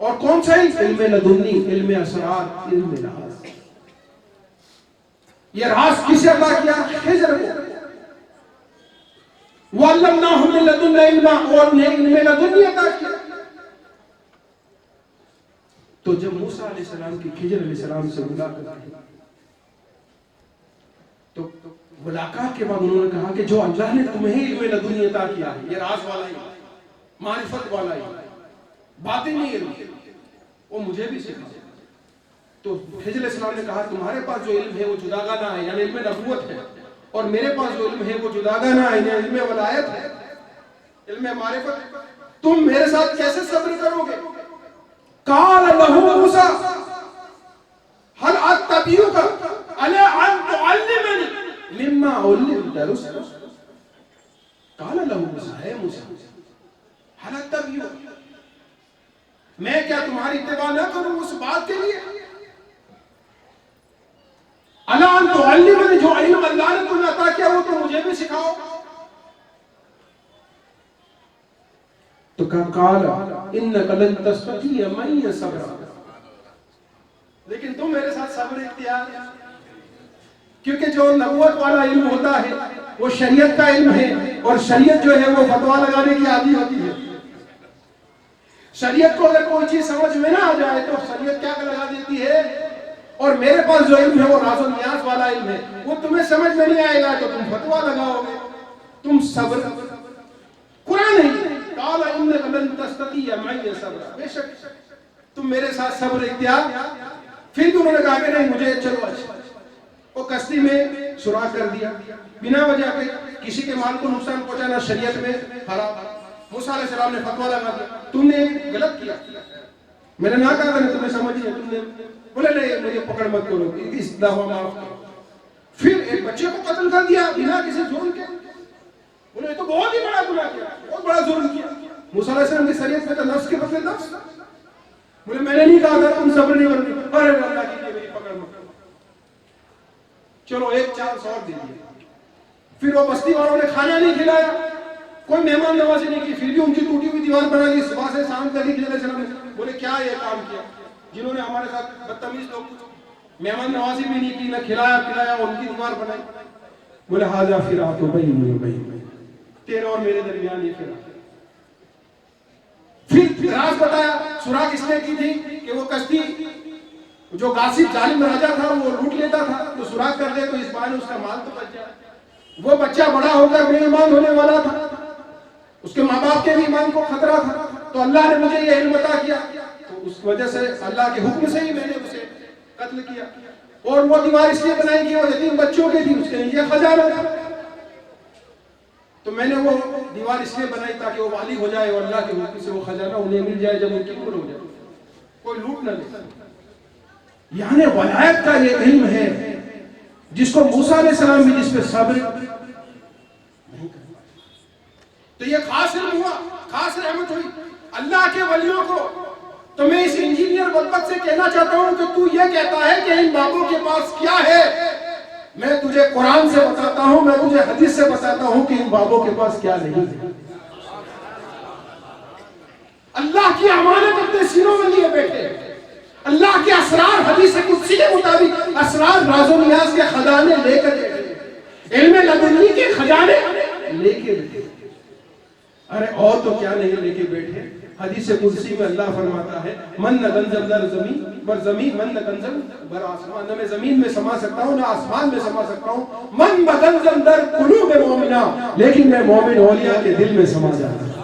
اور کون سا علم لدنی، علم اسرار، علم راز. یہ راز کسے عطا کیا؟ خضر کو. وَعَلَّمْنَاهُ مِن لَدُنَّا عِلْمًا، اور انہیں علم لدنی عطا کیا. تو جب موسیٰ علیہ السلام کی خضر علیہ السلام سے ملاقات کی تو ملاقات کے بعد انہوں نے کہا کہ جو اللہ نے تمہیں علم لدنی عطا کیا ہے، یہ راز والا ہی، معرفت والا ہی، باطنی علم، وہ مجھے بھی سکھا. تو خضر علیہ السلام نے کہا تمہارے پاس جو علم ہے وہ جداگانہ ہے یعنی علم نبوت ہے، اور میرے پاس جو علم ہے وہ جداگانہ ہے یعنی علم ولایت ہے، علم معرفت، تم میرے ساتھ کیسے صبر کرو گے؟ قال له موسیٰ هل اتبعک علی ان تعلمنی مما علمت رشدا؟ قال له موسیٰ، اے موسیٰ هل اتبعک، میں کیا تمہاری اتباع نہ کروں اس بات کے لیے؟ علی ان تعلمنی، جو علم اللہ نے تمہیں عطا کیا وہ تو مجھے بھی سکھاؤ۔ تو کہا قال انک لن تستطیع معی صبرا، لیکن تم میرے ساتھ صبر اختیار، کیونکہ جو نبوت والا علم ہوتا ہے وہ شریعت کا علم ہے، اور شریعت جو ہے وہ فتویٰ لگانے کی عادی ہوتی ہے۔ شریعت کو اگر کوئی چیز سمجھ میں نہ آ جائے تو شریعت کیا لگا دیتی ہے، اور میرے پاس جو علم ہے وہ راز و نیاز والا علم ہے، وہ تمہیں سمجھ میں نہیں آئے گا تو تم فتویٰ لگاؤ گے، تم صبر۔ قرآن ہے قال انک لن تستطیع معی صبرا، بے شک تم میرے ساتھ صبر اختیار۔ پھر بھی انہوں نے کہا کہ نہیں مجھے چلو اچھا، وہ کشتی میں سوراخ کر دیا بنا وجہ پہ، کسی کے مال کو نقصان پہنچانا شریعت میں حرام۔ موسیٰ علیہ السلام نے فتویٰ لگا دیا تم نے غلط کیا، میں نے نہ کہا کہ تمہیں سمجھ ہے، تم نے بولے نہیں مجھے پکڑ مت کرو، اس دعویٰ معاف کرو۔ پھر ایک بچے کو قتل کر دیا بنا کسی جرم کے، بولے یہ تو بہت ہی بڑا گناہ کیا، بہت بڑا ظلم کیا۔ موسیٰ علیہ السلام کی شریعت میں تو نفس کے بدلے نفس، بولے میں نے نہیں کہا تھا تم صبر نہیں کرو، ارے اللہ کی میری پکڑ مت کرو، چلو ایک چانس اور دے دیا۔ پھر وہ بستی والوں نے کھانا نہیں کھلایا، کوئی مہمان نوازی نہیں کی، پھر بھی ان کی ٹوٹی ہوئی دیوار بنا دی، صبح سے شام تک علیہ السلام نے بولے کیا یہ کام کیا، جنہوں نے ہمارے ساتھ بدتمیز لوگ مہمان نوازی بھی نہیں کی، نہ کھلایا پلایا، ان کی دیوار بنائی۔ بولے ھذا فراق بینی و بینک، تیرے اور میرے درمیان یہ فراق۔ پھر راز بتایا، سوراخ اس نے کی تھی کہ وہ کشتی جو غاصب ظالم راجا تھا وہ لوٹ لیتا تھا، تو سوراخ کر دے تو اس بہانے اس کا مال تو بچ جائے۔ وہ بچہ بڑا ہو کر بے ایمان ہونے والا تھا، اس کے ماں باپ کے بھی ایمان کو خطرہ تھا، تو اللہ نے مجھے یہ علم عطا کیا، تو اس وجہ سے اللہ کے حکم سے ہی میں نے اسے قتل کیا۔ اور وہ دیوار اس لیے بنائی کہ وہ یتیم بچوں کے تھی، اس کے نیچے خزانہ تھا، تو میں نے وہ دیوار اس لیے بنائی تاکہ وہ والی ہو جائے اور اللہ کے حکم سے وہ خزانہ انہیں مل جائے جب ان کی عمر ہو جائے، کوئی لوٹ نہ لے۔ یعنی ولایت کا یہ علم ہے جس کو موسیٰ علیہ السلام بھی جس پہ صبر نہیں کرنا، تو یہ خاص علم ہوا، خاص رحمت ہوئی اللہ کے ولیوں کو۔ تو میں اس انجینئر بدبخت سے کہنا چاہتا ہوں کہ تو یہ کہتا ہے کہ ان بابوں کے پاس کیا ہے، میں تجھے قرآن سے بتاتا ہوں، میں تجھے حدیث سے بتاتا ہوں کہ ان بابوں کے پاس کیا نہیں ہے۔ اللہ کی امانت اپنے سینوں میں لیے بیٹھے، اللہ کے اسرار حدیث قدسی کے مطابق اسرار راز و نیاز کے خزانے لے کر بیٹھے، علم لدنی کے خزانے لے کے بیٹھے۔ ارے اور تو کیا نہیں لے کے بیٹھے، حدیث قدسی میں اللہ فرماتا ہے من نہ گنزل در زمین بر زمین من نہ گنزل بر آسمان، نہ میں زمین میں سما سکتا ہوں نہ آسمان میں سما سکتا ہوں، من بگنزل در قلوب مومنہ، لیکن میں مومن اولیاء کے دل میں سما جاتا ہوں۔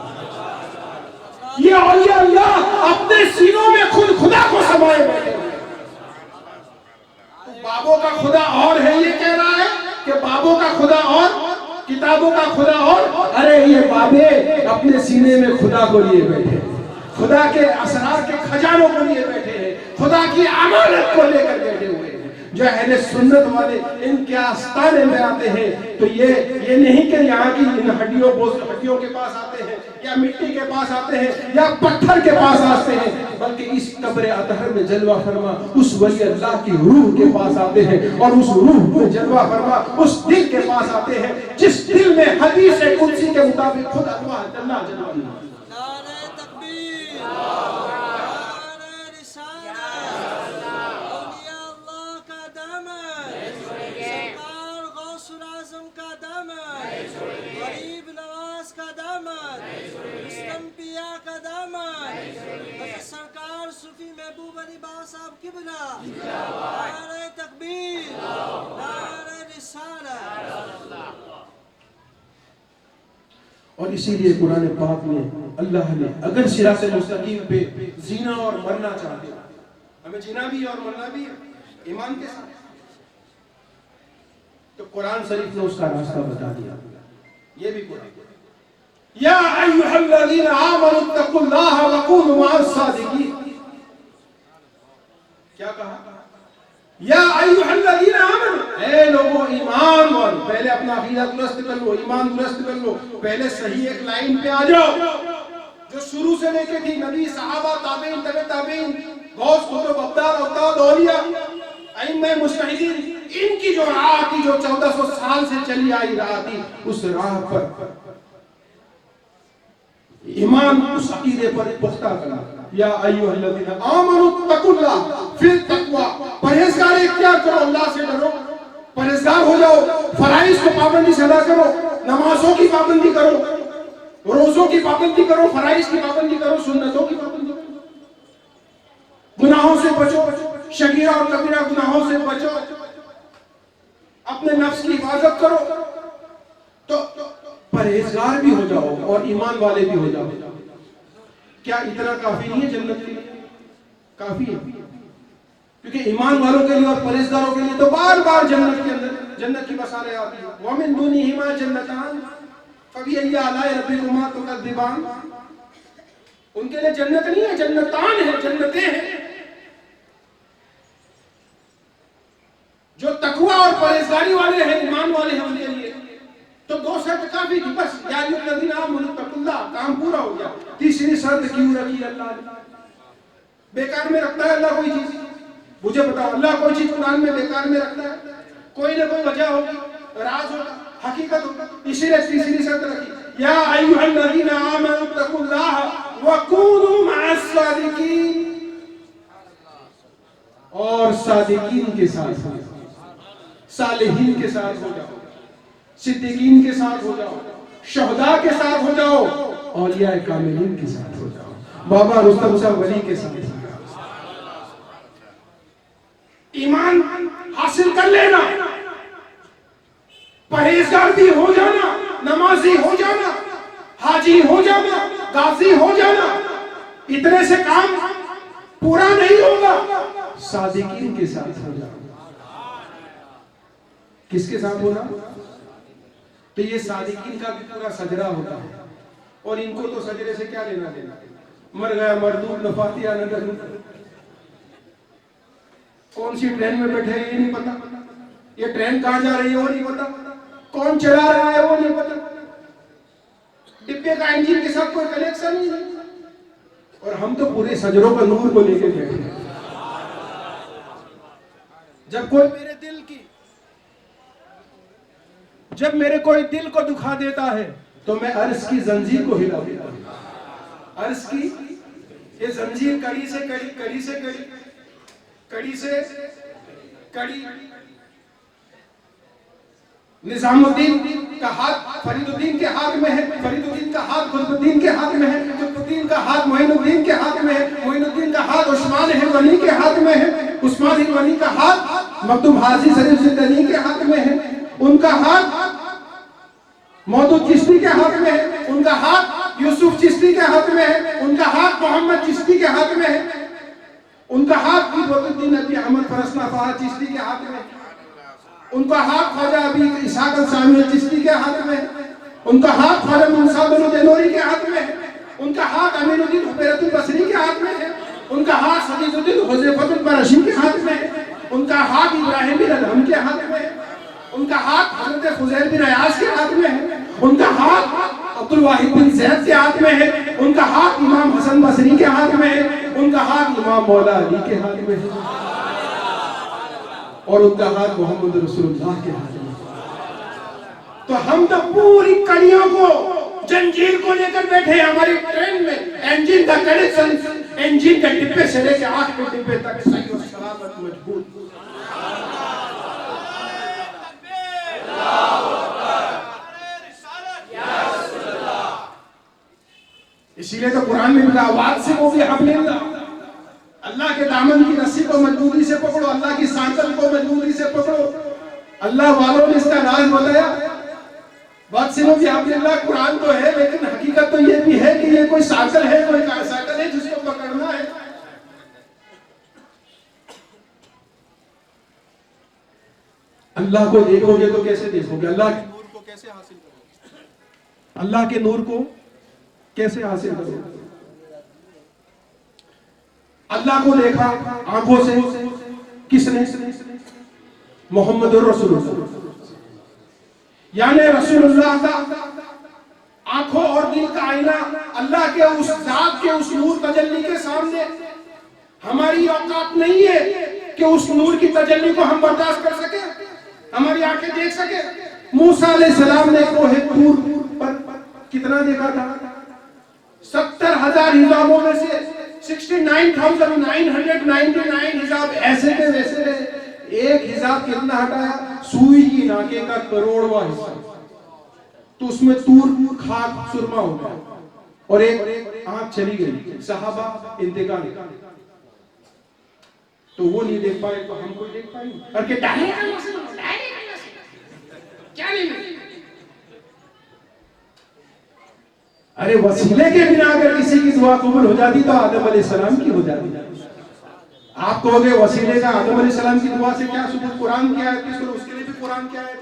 یہ اولیاء اللہ اپنے سینوں میں خود خدا کو سمائے بیٹھے۔ بابوں کا خدا اور ہے یہ کہہ رہا ہے کہ بابوں کا خدا اور کتابوں کا خدا اور، ارے یہ بابے اپنے سینے میں خدا کو لیے بیٹھے، خدا کے اسرار کے خزانوں کو لیے بیٹھے ہیں، خدا کی امانت کو لے کر بیٹھے ہوئے ہیں۔ جو اہل سنت والے ان کے آستانے میں آتے ہیں تو یہ نہیں کہ یہاں کی ان ہڈیوں کے پاس آتے ہیں یا مٹی کے پاس آتے ہیں یا پتھر کے پاس آتے ہیں، بلکہ اس قبر اطہر میں جلوہ فرما اس ولی اللہ کی روح کے پاس آتے ہیں، اور اس روح میں جلوہ فرما اس دل کے پاس آتے ہیں جس دل میں حدیث قدسی کے مطابق خود اللہ جلوہ اللہ۔ نعرہ تکبیر، نعرہ رسالت، اولیاء اللہ کا دامن، سرکار غوث الاعظم کا دامن، غریب نواز کا دامن، رستم پیا کا دامن، حضرت سرکار صوفی محبوب علی بابا صاحب قبلہ، نعرہ تکبیر، نعرہ رسالت۔ اور اسی لیے قرآن پاک میں اللہ نے اگر صراط مستقیم پہ جینا اور مرنا چاہتے ہمیں جینا بھی ہے اور مرنا بھی ہے ایمان کے ساتھ. تو قرآن شریف نے اس کا راستہ بتا دیا. یہ بھی قرآن یا ایھا الذین آمنوا اتقوا اللہ وکونوا مع الصادقین. کیا کہا؟ یا ایھا الذین آمنوا، اے لوگوں ایمان والو. پہلے اپنا عقیدہ درست کر لو، ایمان درست کر لو، پہلے صحیح ایک لائن پہ آ جاؤ جو شروع سے لے کے تھی. نبی، صحابہ، تابعین، تبع تابعین، غوث، قطب، ابدال، اوتاد، اولیاء، ائمہ مجتہدین، ان کی جو راہ تھی، جو 1400 سال سے چلی آئی راہ تھی، اس راہ پر ایمان، اس عقیدے پر پختہ کرنا. یا ایھا الذین آمنوا اتقوا اللہ، پھر تقویٰ، پرہیزگار اختیار کرو، اللہ سے ڈرو، پرہیزگار ہو جاؤ، فرائض کو پابندی سے ادا کرو، نمازوں کی پابندی کرو، روزوں کی پابندی کرو، فرائض کی پابندی کرو، سنتوں کی پابندی کرو، گناہوں سے بچو، شگیرہ اور کبیرہ گناہوں سے بچو، اپنے نفس کی حفاظت کرو. تو پرہیزگار بھی ہو جاؤ اور ایمان والے بھی ہو جاؤ. کیا اتنا کافی نہیں ہے جنت کے لیے؟ کافی ہے. کیونکہ ایمان والوں کے لیے اور پرہیزگاروں کے لیے تو بار بار جنت کے اندر جنت کی بشاریں آتی ہیں. وَمِن دُونِهِمَا جَنَّتَانِ فَبِأَيِّ آلَاءِ رَبِّكُمَا تُكَذِّبَانِ. ان کے لیے جنت نہیں ہے، جنتان ہیں، جنتیں ہیں. جو تقوی اور پرہیزگاری والے ہیں، ایمان والے ہیں، ان کے لیے تو 2 شرط کافی تھی بس. یا ایھا الذین آمنوا اتقوا اللہ، کام پورا ہو گیا. تیسری شرط کیوں رکھی اللہ نے؟ بیکار میں رکھتا ہے اللہ کوئی چیز؟ مجھے بتاؤ، اللہ کوئی چیز قرآن میں بیکار میں رکھتا ہے؟ کوئی نہ کوئی وجہ ہوگی، راز ہوگا، حقیقت ہوگا. اسی لیے تیسری شرط رکھی، یا ایھا الذین آمنوا اتقوا اللہ وکونوا مع الصادقین. اور صادقین کے ساتھ ہو جاؤ، صالحین کے ساتھ ہو جاؤ، صدیقین کے ساتھ ہو جاؤ، شہداء کے ساتھ ہو جاؤ، اولیاء کاملین کے ساتھ ہو جاؤ، بابا رستم صاحب ولی کے ساتھ ہو جاؤ. ایمان حاصل کر لینا، پرہیزگار بھی ہو جانا، نمازی ہو جانا، حاجی ہو جانا، غازی ہو جانا، اتنے سے کام پورا نہیں ہوگا. صادقین کے ساتھ ہو جانا. کس کے ساتھ ہونا؟ تو یہ صادقین کا بھی پورا سجرہ ہوتا ہے. اور ان کو تو سجرے سے کیا لینا دینا؟ مر گیا مردود نہ فاتحہ نہ درود. کون سی ٹرین میں بیٹھے یہ نہیں پتا، یہ ٹرین کہاں جا رہی ہے وہ نہیں پتا، کون چلا رہا ہے وہ نہیں پتا، ڈبے کا انجن کے ساتھ کوئی کنیکشن نہیں ہے. اور ہم تو پورے سجروں کا نور کو لے کے بیٹھے ہیں. جب میرے کوئی دل کو دکھا دیتا ہے تو میں عرش کی زنجیر کو ہلا دیتا ہوں. عرش کی یہ زنجیر کڑی سے کڑی، کڑی سے کڑی، کڑی سے کڑی. نظام الدین کا ہاتھ فرید الدین کے ہاتھ میں ہے، فرید الدین کا ہاتھ قطب الدین کے ہاتھ میں ہے، قطب الدین کا ہاتھ معین الدین کے ہاتھ میں ہے، معین الدین کا ہاتھ عثمان غنی کے ہاتھ میں ہے، عثمان غنی کا ہاتھ مکتوم حاجی شریف زندانی کے ہاتھ میں ہے، ان کا ہاتھ مودود چشتی کے ہاتھ میں ہے، ان کا ہاتھ یوسف چشتی کے ہاتھ میں ہے، ان کا ہاتھ محمد چشتی کے ہاتھ میں ہے، ان کا ہاتھ قطب الدین ابی احمد فرسنا فہد چشتی کے ہاتھ میں ہے، ان کا ہاتھ خواجہ ابی اسحاق الثانی چشتی کے ہاتھ میں ہے، ان کا ہاتھ خواجہ منصور بن جنوری کے ہاتھ میں ہے، ان کا ہاتھ امین الدین حبیرت البصری کے ہاتھ میں ہے، ان کا ہاتھ حدیث الدین حذیفۃ البرشی کے ہاتھ میں ہے، ان کا ہاتھ ابراہیم بن ادہم کے ہاتھ میں ہے، ان کا ہاتھ حضرت فضیل بن عیاض کے ہاتھ میں ہے، ان کا ہاتھ عبد الواحد بن زید کے ہاتھ میں ہے، ان کا ہاتھ امام حسن بصری کے ہاتھ میں ہے، ان کا ہاتھ امام مولا علی کے ہاتھ میں ہے، اور ان کا ہاتھ محمد رسول اللہ کے ہاتھ میں. تو ہم تو پوری کڑیوں کو، جنجیر کو لے کر بیٹھے ہیں ہماری ٹرین میں. انجن کا کنیکشن، انجن کا ڈبے سے لے کے آنکھ کے ڈبے تک صحیح و سلامت مضبوط. اسی لیے تو قرآن میں بھی آواز سے وہ بھی حبل اللہ، اللہ کے دامن کی رسی کو مضبوطی سے پکڑو، اللہ کی سانکل کو مضبوطی سے پکڑو. اللہ والوں نے اس کا راز بتایا. بات سے وہ بھی حبل اللہ قرآن تو ہے، لیکن حقیقت تو یہ بھی ہے کہ یہ کوئی سانکل ہے، کوئی سانکل ہے جس کو پکڑنا ہے. اللہ کو دیکھو گے تو کیسے دیکھو گے؟ اللہ کے نور کو کیسے حاصل کرو گے؟ اللہ کے نور کو کیسے حاصل کرو گے؟ اللہ کو دیکھا آنکھوں سے کس نے؟ محمد الرسول اللہ، یعنی رسول اللہ کا آنکھوں اور دل کا آئینہ اللہ کے اس ذات کے اس نور تجلی کے سامنے ہماری اوقات نہیں ہے کہ اس نور کی تجلی کو ہم برداشت کر سکیں، ہماری آنکھیں دیکھ سکیں۔ موسیٰ علیہ السلام نے کوہ طور پر کتنا دیکھا تھا؟ 70,000 حجابوں میں سے 69,999 حجاب ایسے کے ویسے رہے۔ ایک حجاب کتنا ہٹایا؟ سوئی کی ناکے کا کروڑواں حصہ، تو اس میں طور خاک سرما ہو گیا اور ایک آنکھ چلی گئی، صحابہ انتقال، تو وہ نہیں دیکھ پائے تو ہم کوئی دیکھ پائیں گے؟ اور کہ کیا نہیں؟ ارے وسیلے کے بنا اگر کسی کی دعا قبول ہو جاتی تو آدم علیہ السلام کی ہو جاتی۔ آپ کہو گے وسیلے کا آدم علیہ السلام کی دعا سے کیا ثبوت؟ قرآن کیا ہے؟ اس کے لیے بھی قرآن کیا ہے؟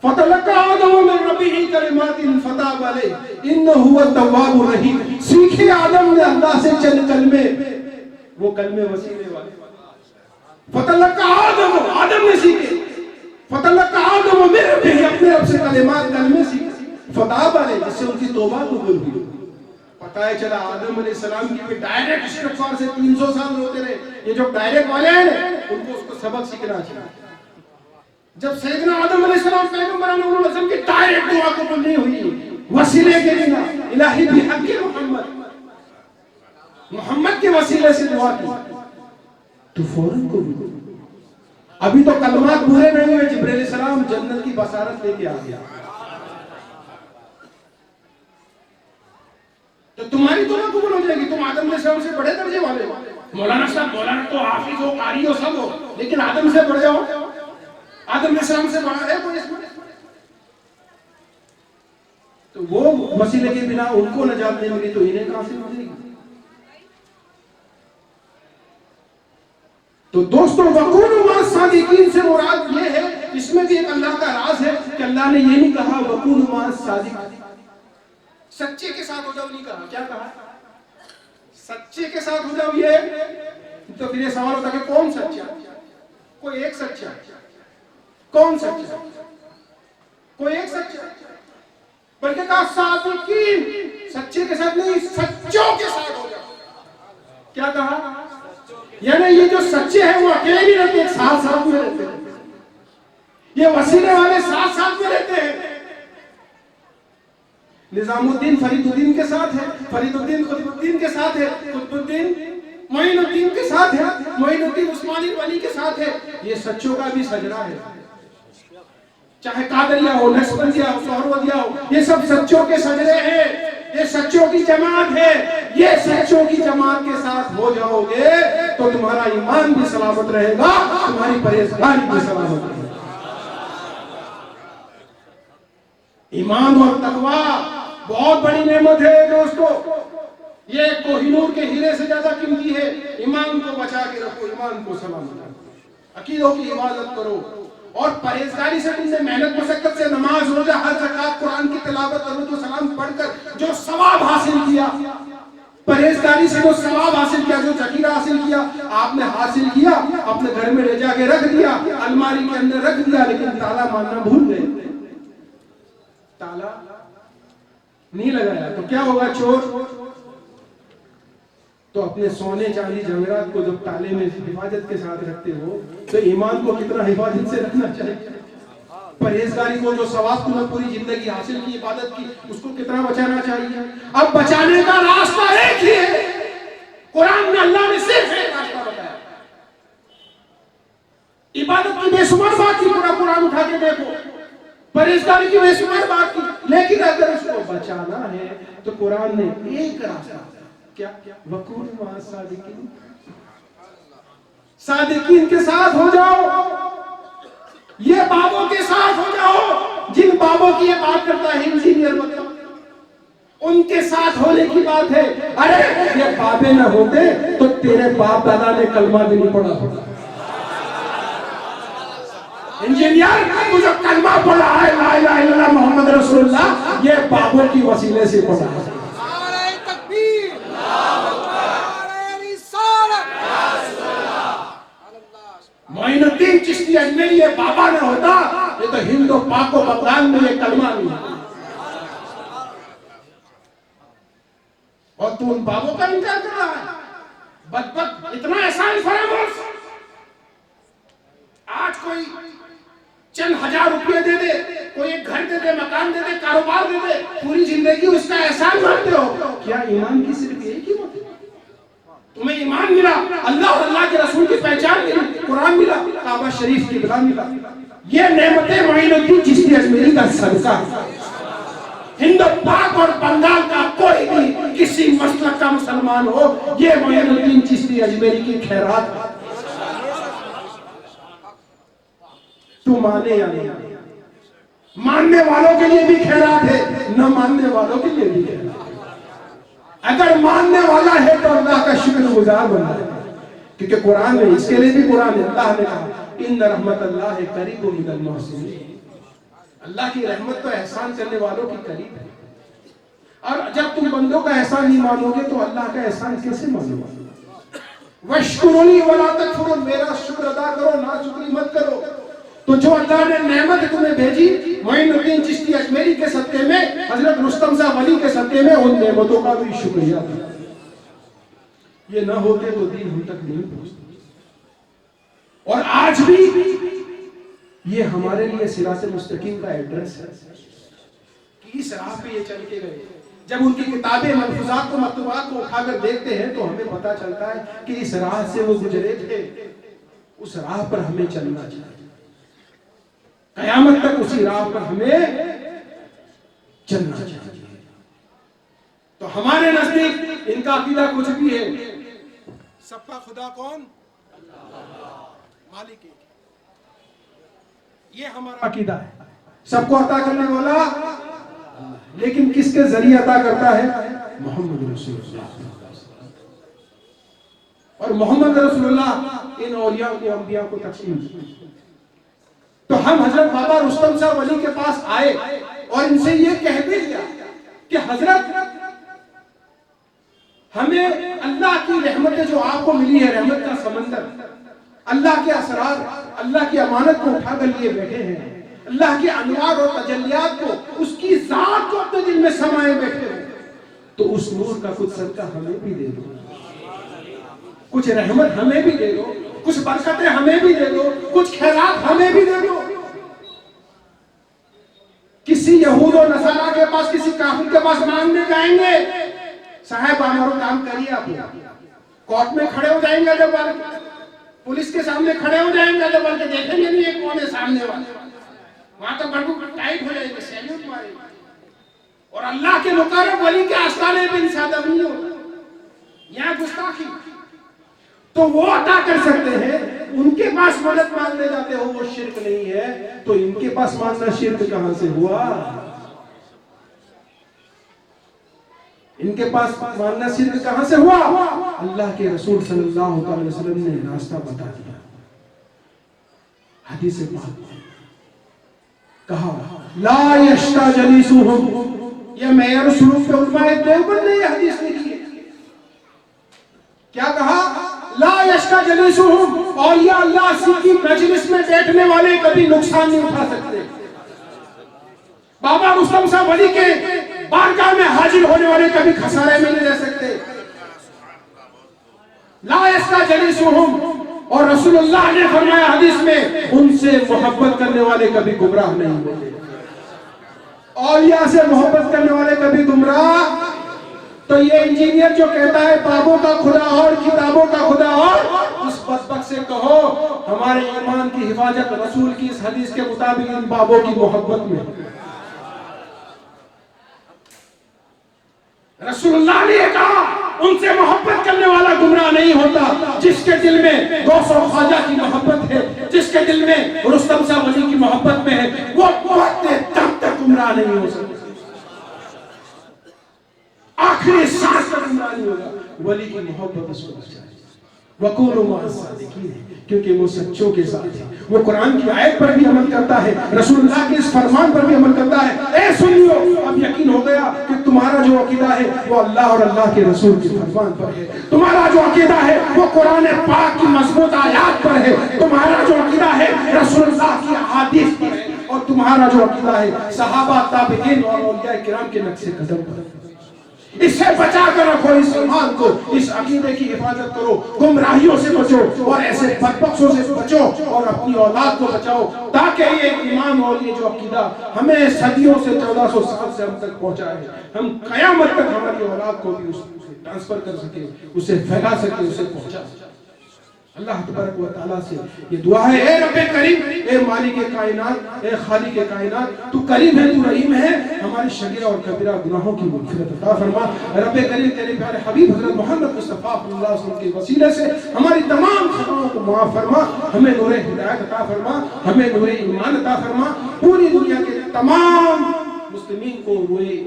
فَتَلَقَّى آدَمُ مِن رَّبِّهِ كَلِمَاتٍ فَتَابَ عَلَيْهِ إِنَّهُ هُوَ التَّوَّابُ الرَّحِيمُ۔ سیکھے آدم نے اللہ سے چند کلمے، وہ کلمے وسیلے والے۔ فَتَلَقَّى آدَمُ، آدم نے سیکھے، فَتَلَقَّى آدَمُ مِن رَّبِّهِ، اپنے رب سے کلمات کلمے سیکھے، فَتَابَ عَلَيْهِ، جس سے ان کی توبہ قبول ہوئی۔ پتہ ہے چلا آدم علیہ السلام کی بھی ڈائریکٹ استغفار سے 300 سال روتے رہے، یہ جو ڈائریکٹ والے ہیں ان کو اس کو سبق سیکھنا چاہیے۔ جب سیدنا آدم علیہ السلام پیغمبران اولو العزم کی ڈائریکٹ دعا قبول نہیں ہوئی، وسیلے کے بنا الہی بحق محمد کے وسیلے سے دعا کی تو فوراً قبول۔ ابھی تو کلمات پورے نہیں ہوئے، جبرائیل علیہ السلام جنت کی بشارت لے کے آ گیا۔ تو تمہاری دعا قبول ہو جائے گی، تم آدم علیہ السلام سے بڑے درجے والے ہو۔ مولانا صاحب، مولانا تو حافظ ہو، قاری ہو، سب ہو، لیکن آدم سے بڑھ جاؤ، آدم علیہ السلام سے بڑا ہے کوئی اس میں؟ تو وہ وسیلے کے بنا ان کو نجات نہیں ملی تو انہیں کہاں سے ملے گی؟ تو دوستو وَكُونُوا مَعَ الصَّادِقِينَ سے مراد یہ ہے، اس میں بھی ایک اللہ کا راز ہے کہ اللہ نے یہ نہیں کہا وَكُونُوا مَعَ الصَّادِقِينَ، سچے کے ساتھ ہو جاؤ نہیں کہا، کیا کہا؟ سچے کے ساتھ ہو جاؤ۔ یہ تو پھر یہ سوال ہوتا کہ کون سچا؟ کوئی ایک سچا، کون سچا؟ کوئی ایک سچا، بلکہ کہا صادقین، سچے کے ساتھ نہیں، سچوں کے ساتھ ہو جاؤ۔ کیا کہا؟ یعنی یہ جو سچے ہیں وہ اکیلے نہیں رہتے، ایک ساتھ ساتھ میں رہتے ہیں، یہ وسیلے والے ساتھ ساتھ میں رہتے ہیں۔ نظام الدین فرید الدین کے ساتھ ہے، فرید الدین قطب الدین کے ساتھ ہے، قطب الدین معین الدین کے ساتھ ہے، معین الدین عثمانی ولی کے ساتھ ہے۔ یہ سچوں کا بھی سجرہ ہے، چاہے قادریہ ہو، نقشبندیہ ہو، سہروردیہ ہو، یہ سب سچوں کے سجرے ہیں، یہ سچوں کی جماعت ہے۔ یہ سچوں کی جماعت کے ساتھ ہو جاؤ گے تو تمہارا ایمان بھی سلامت رہے گا، تمہاری پرہیزگاری بھی سلامت رہے گا۔ ایمان اور تقوی بہت بڑی نعمت ہے دوستو، یہ کوہ نور کے ہیرے سے زیادہ قیمتی ہے۔ ایمان کو بچا کے رکھو، ایمان کو سلامت رکھو، عقیدوں کی حفاظت کرو، اور پرہیزگاری سے تم نے محنت مشقت سے نماز، روزہ، حج، زکات، قرآن کی تلاوت، درود و سلام پڑھ کر جو ثواب حاصل کیا، پرہیزگاری سے جو ثواب حاصل کیا، جو ذخیرہ حاصل کیا، آپ نے حاصل کیا، اپنے گھر میں لے جا کے رکھ دیا، الماری کے اندر رکھ دیا، لیکن تالا مارنا بھول گئے، تالا نہیں لگایا تو کیا ہوگا؟ چور تو اپنے سونے چاندی جواہرات کو جب تالے میں حفاظت کے ساتھ رکھتے ہو تو ایمان کو کتنا حفاظت سے رکھنا چاہیے؟ پرہیزگاری کو جو ثواب تمہیں پوری زندگی حاصل کی، عبادت کی، اس کو کتنا بچانا چاہیے؟ اب بچانے کا راستہ ایک ہی ہے، قرآن میں اللہ نے صرف ایک راستہ بتایا۔ عبادت کی بے شمار بات کی، پورا قرآن اٹھا کے دیکھو، پرہیزگاری کی بے شمار بات کی، لیکن اگر اس کو بچانا ہے تو قرآن نے ایک راستہ، کیا؟ وَكُونُوا مَعَ الصَّادِقِينَ، صادقین کے ساتھ ہو جاؤ، یہ بابوں کے ساتھ ہو جاؤ، جن بابوں کی یہ بات کرتا ہے انجینئر بتا، ان کے ساتھ ہونے کی بات ہے۔ ارے یہ بابے نہ ہوتے تو تیرے باپ دادا نے کلمہ بھی نہیں پڑھا ہوتا، انجینئر تو جو کلمہ پڑھا ہے لا الہ الا اللہ محمد رسول اللہ، یہ بابوں کی وسیلے سے پڑھا ہے۔ نعرہ تکبیر، نعرہ رسالت، معین الدین چشتی اجمیری یہ بابا نہ ہوتا، یہ تو ہند و پاک و بغداد میں یہ کلمہ نہیں ہے۔ اور تو ان بابوں کا انکار کر رہا ہے، بدبخت، اتنا احسان فراموش۔ آج کوئی چند ہزار روپے دے دے، کوئی ایک گھر دے دے، مکان دے دے، کاروبار دے دے، پوری زندگی اس کا احسان مانتے ہو۔ کیا ایمان کی صرف ایک ہی بات ہے؟ تمہیں ایمان ملا، اللہ اور اللہ کے رسول کی پہچان ملی، قرآن ملا، کعبہ شریف کی بلا ملا، یہ نعمتیں معین الدین چشتی اجمیری کا صدقہ ہے۔ ہند پاک اور بنگال کا کوئی بھی کسی مسلک کا مسلمان ہو، یہ معین الدین چشتی اجمیری کی خیرات ہے۔ تو مانے یا نہیں؟ ماننے والوں کے لیے بھی خیرات ہے، نہ ماننے والوں کے لیے بھی خیرات ہے۔ اگر ماننے والا ہے تو اللہ کا شکر گزار بنا ہے، کیونکہ قرآن میں اس کے لیے بھی قرآن میں اللہ نے کہا ان رحمت اللہ قریب من المحسنین، اللہ کی رحمت تو احسان کرنے والوں کی قریب ہے۔ اور جب تم بندوں کا احسان نہیں مانو گے تو اللہ کا احسان کیسے مانو گے؟ وَاشْكُرُونِي وَلَا تَكْفُرُونِ، میرا شکر ادا کرو، ناشکری مت کرو۔ تو جو اللہ نے نعمت تمہیں بھیجی معین الدین چشتی اجمیری کے صدقے میں، حضرت رستم شاہ ولی کے صدقے میں، ان نعمتوں کا بھی شکریہ تھا۔ یہ نہ ہوتے تو دین ہم تک نہیں پہنچتے۔ اور آج بھی یہ ہمارے لیے صراط مستقیم کا ایڈریس ہے کہ اس راہ پہ یہ چل کے گئے۔ جب ان کی کتابیں، ملفوظات کو، مکتوبات کو اٹھا کر دیکھتے ہیں تو ہمیں پتہ چلتا ہے کہ اس راہ سے وہ گزرے تھے، اس راہ پر ہمیں چلنا چاہیے، قیامت تک اسی راہ پر ہمیں چلنا چاہیے۔ تو ہمارے نزدیک ان کا عقیدہ کچھ بھی ہے، سب کا خدا کون؟ مالک ایک ہے۔ یہ ہمارا عقیدہ ہے، سب کو عطا کرنے والا، لیکن کس کے ذریعے عطا کرتا ہے؟ محمد رسول اللہ۔ اور محمد رسول اللہ ان اولیاء کو، انبیاء کو تقسیم کی۔ تو ہم حضرت بابا رستم شاہ ولی کے پاس آئے اور ان سے یہ کہہ بھی دیا کہ حضرت ہمیں اللہ کی رحمتیں جو آپ کو ملی ہے، رحمت کا سمندر، اللہ کے اسرار، اللہ کی امانت کو اٹھا کر لیے بیٹھے ہیں، اللہ کے انوار اور تجلیات کو، اس کی ذات کو اپنے دل میں سمائے بیٹھے ہیں، تو اس نور کا کچھ صدقہ ہمیں بھی دے دو، کچھ رحمت ہمیں بھی دے دو، کچھ برکتیں ہمیں بھی دے دو، کچھ خیرات ہمیں بھی دے دو۔ کسی یہود و نصارہ کے پاس، کسی کافر کے پاس مانگنے جائیں گے، صاحب ہمارا کام کریے، آپ کورٹ میں کھڑے ہو جائیں گے، جب پولیس کے سامنے کھڑے ہو جائیں گے، جب دیکھیں گے نہیں یہ کون ہے سامنے والا، وہاں تو بڑھو ٹائٹ ہو جائیں گے، سیلیوٹ ماریں گے۔ اور اللہ کے مقرب ولی کے آستانے پہ انسان نہیں ہوتا، یہاں گستاخی۔ تو وہ عطا کر سکتے ہیں، ان کے پاس مدد مانگنے جاتے ہو، وہ شرک نہیں ہے، تو ان کے پاس مانگنا شرک کہاں سے ہوا؟ ان کے پاس مانگنا شرک کہاں سے ہوا؟ اللہ کے رسول صلی اللہ علیہ وسلم نے راستہ بتا دیا، حدیث پاک کہا لا یشتا جلیسوہم، یہ معیار سلوک پہ علماء دیوبند نے یہ حدیث لکھی ہے۔ کیا کہا؟ لا یشتا جلیسوہم، اولیاء اللہ کی مجلس میں بیٹھنے والے کبھی نقصان نہیں اٹھا سکتے، بابا رستم شاہ ولی کے بارگاہ میں حاضر ہونے والے کبھی خسارے میں نہیں رہ سکتے۔ لا یشتا جلیسوہم، اور رسول اللہ نے فرمایا حدیث میں ان سے محبت کرنے والے کبھی گمراہ نہیں ہوتے، اولیاء سے محبت کرنے والے کبھی گمراہ۔ تو یہ انجینئر جو کہتا ہے بابوں کا خدا اور کتابوں کا خدا اور، اس بدبخت سے کہو ہمارے ایمان کی حفاظت رسول کی اس حدیث کے مطابق ان بابوں کی محبت میں۔ رسول اللہ نے کہا ان سے محبت کرنے والا گمراہ نہیں ہوتا، جس کے دل میں غوث و خواجہ کی محبت ہے، جس کے دل میں رستم شاہ ولی کی محبت میں ہے، وہ مرتے دم تک گمراہ نہیں ہو سکتا، آخری سانس تک گمراہ نہیں ہوگا۔ ولی کی محبت اس کو بچائے۔ وَقُولُوا مَعَ الصَّادِقِينَ، کیونکہ وہ سچوں کے ساتھ ہے، وہ قرآن کی آیت پر بھی عمل کرتا ہے، رسول اللہ کے اس فرمان پر بھی عمل کرتا ہے۔ اے سنیو، اب یقین ہو گیا کہ تمہارا جو عقیدہ ہے وہ اللہ اور اللہ کے رسول کے فرمان پر ہے، تمہارا جو عقیدہ ہے وہ قرآن پاک کی مضبوط آیات پر ہے، تمہارا جو عقیدہ ہے رسول اللہ کی احادیث پر ہے، اور تمہارا جو عقیدہ ہے صحابہ، تابعین اور اولیاء کرام کے نقش قدم پر ہے۔ اس سے بچا کر رکھو، اس ایمان کو، اس عقیدے کی حفاظت کرو، گمراہیوں سے بچو اور ایسے بدبختوں سے بچو اور اپنی اولاد کو بچاؤ، تاکہ یہ ایمان اور یہ جو عقیدہ ہمیں صدیوں سے 1400 سال سے ہم تک پہنچا ہے، ہم قیامت تک ہماری اولاد کو بھی اسے ٹرانسفر کر سکے، اسے پھیلا سکے، اسے پہنچا سکے۔ اللہ تبارک و تعالیٰ سے یہ دعا ہے، اے رب کریم، اے مالک کائنات، اے خالق کائنات، تو کریم ہے، تو رحیم ہے، ہماری صغیرہ اور کبیرہ گناہوں کی مغفرت عطا فرما۔ رب کریم، تیرے پیارے حبیب حضرت محمد مصطفیٰ صلی اللہ علیہ وسلم کے وسیلے سے ہماری تمام خطاؤں کو معاف فرما، ہمیں نور ہدایت عطا فرما، ہمیں نور ایمان عطا فرما، پوری دنیا کے تمام مسلمین کو، روئے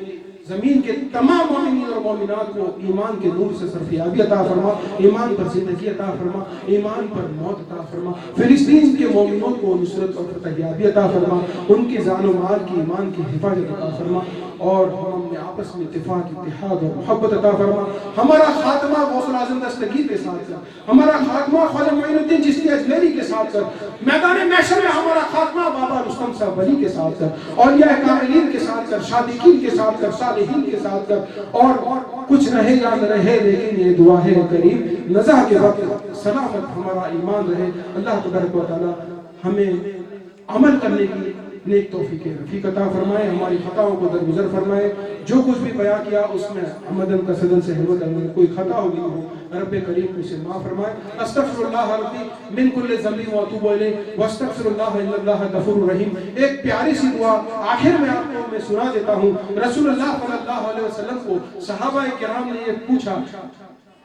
زمین کے تمام مومنین اور مومنات کو ایمان کے نور سے سرفیابی عطا فرما، ایمان پر زندگی عطا فرما، ایمان پر موت عطا فرما، فلسطین کے مومنوں کو نصرت اور فتحیابی عطا فرما، ان کی جان و مال کی ایمان کی حفاظت عطا فرما، اور ہم اپنے آپس میں اتفاق، اتحاد اور محبت عطا فرما۔ ہمارا خاتمہ غوث الاعظم دستگیر کے ساتھ کر، ہمارا خاتمہ خواجہ معین الدین چشتی اجمیری کے ساتھ کر، میدان محشر میں ہمارا خاتمہ بابا رستم صاحب ولی کے ساتھ کر، اولیاء کاملین کے ساتھ کر، صادقین کے ساتھ کر، صالحین کے ساتھ کر، اور کچھ رہے یا نہ رہے لیکن یہ دعا ہے کریم، نزع کے وقت سلامت ہمارا ایمان رہے۔ اللہ تبارک و تعالی ہمیں عمل کرنے کی نیک توفیق رفیق عطا فرمائے، ہماری خطاؤں کو درگزر فرمائے، جو کچھ بھی بیان کیا اس میں عمدن کا صدن سے حلوت اندر کوئی خطا ہوگی ہو، رب کریم اسے معاف فرمائے۔ استغفر اللہ ربی من کل ذنب واتوب الیہ واستغفر اللہ ان اللہ غفور رحیم۔ ایک پیاری سی دعا آخر میں آپ کو میں سنا دیتا ہوں۔ رسول اللہ صلی اللہ علیہ وسلم کو صحابہ کرام نے یہ پوچھا،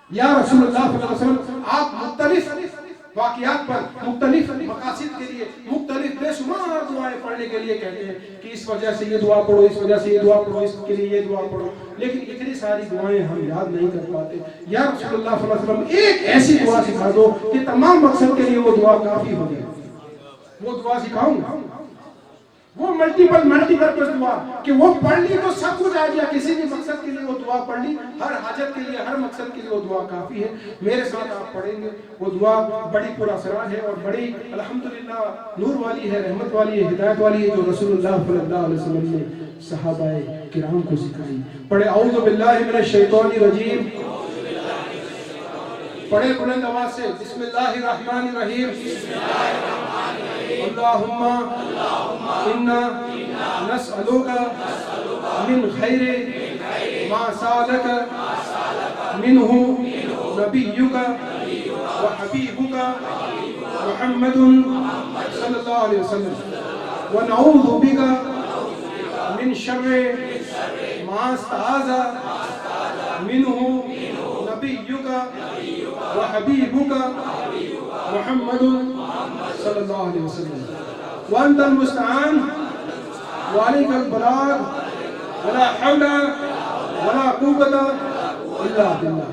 یا رسول اللہ صلی اللہ علیہ وسلم، آپ مختلف واقعات پر مختلف مقاصد کے لیے مختلف بے شمار دعائیں پڑھنے کے لیے کہتے ہیں کہ اس وجہ سے یہ دعا پڑھو، اس وجہ سے یہ دعا پڑھو، اس کے لیے یہ دعا پڑھو، لیکن اتنی ساری دعائیں ہم یاد نہیں کر پاتے۔ یا رسول اللہ صلی اللہ علیہ وسلم، ایک ایسی دعا سکھا دو کہ تمام مقصد کے لیے وہ دعا کافی ہو جائے۔ وہ دعا سکھاؤں گا، وہ ملٹی پرپز دعا کہ وہ پڑھ لی تو سب کچھ آ گیا، کسی بھی مقصد کے لیے وہ دعا پڑھ لی، ہر حاجت کے لیے، ہر مقصد کے لیے وہ دعا کافی ہے۔ میرے ساتھ آپ پڑھیں گے، وہ دعا بڑی پر اثرات ہے اور بڑی الحمدللہ نور والی ہے، رحمت والی ہے، ہدایت والی ہے، جو رسول اللہ صلی اللہ علیہ وسلم نے صحابہ کرام کو سکھائی۔ پڑھے اعوذ باللہ من الشیطان الرجیم، پڑھے بلند آواز سے، بسم اللہ الرحمن الرحیم، اللہم انا نسألوک من خیر ما سالک منہ نبیک وحبیبک محمد صلی اللہ علیہ وسلم، ونعوذ بک من شر ما استعاذ منہ نبیک وحبیبک محمد صلی اللہ علیہ وسلم، وانت المستعان وعلیک البلاغ ولا حول ولا قوة الا باللہ۔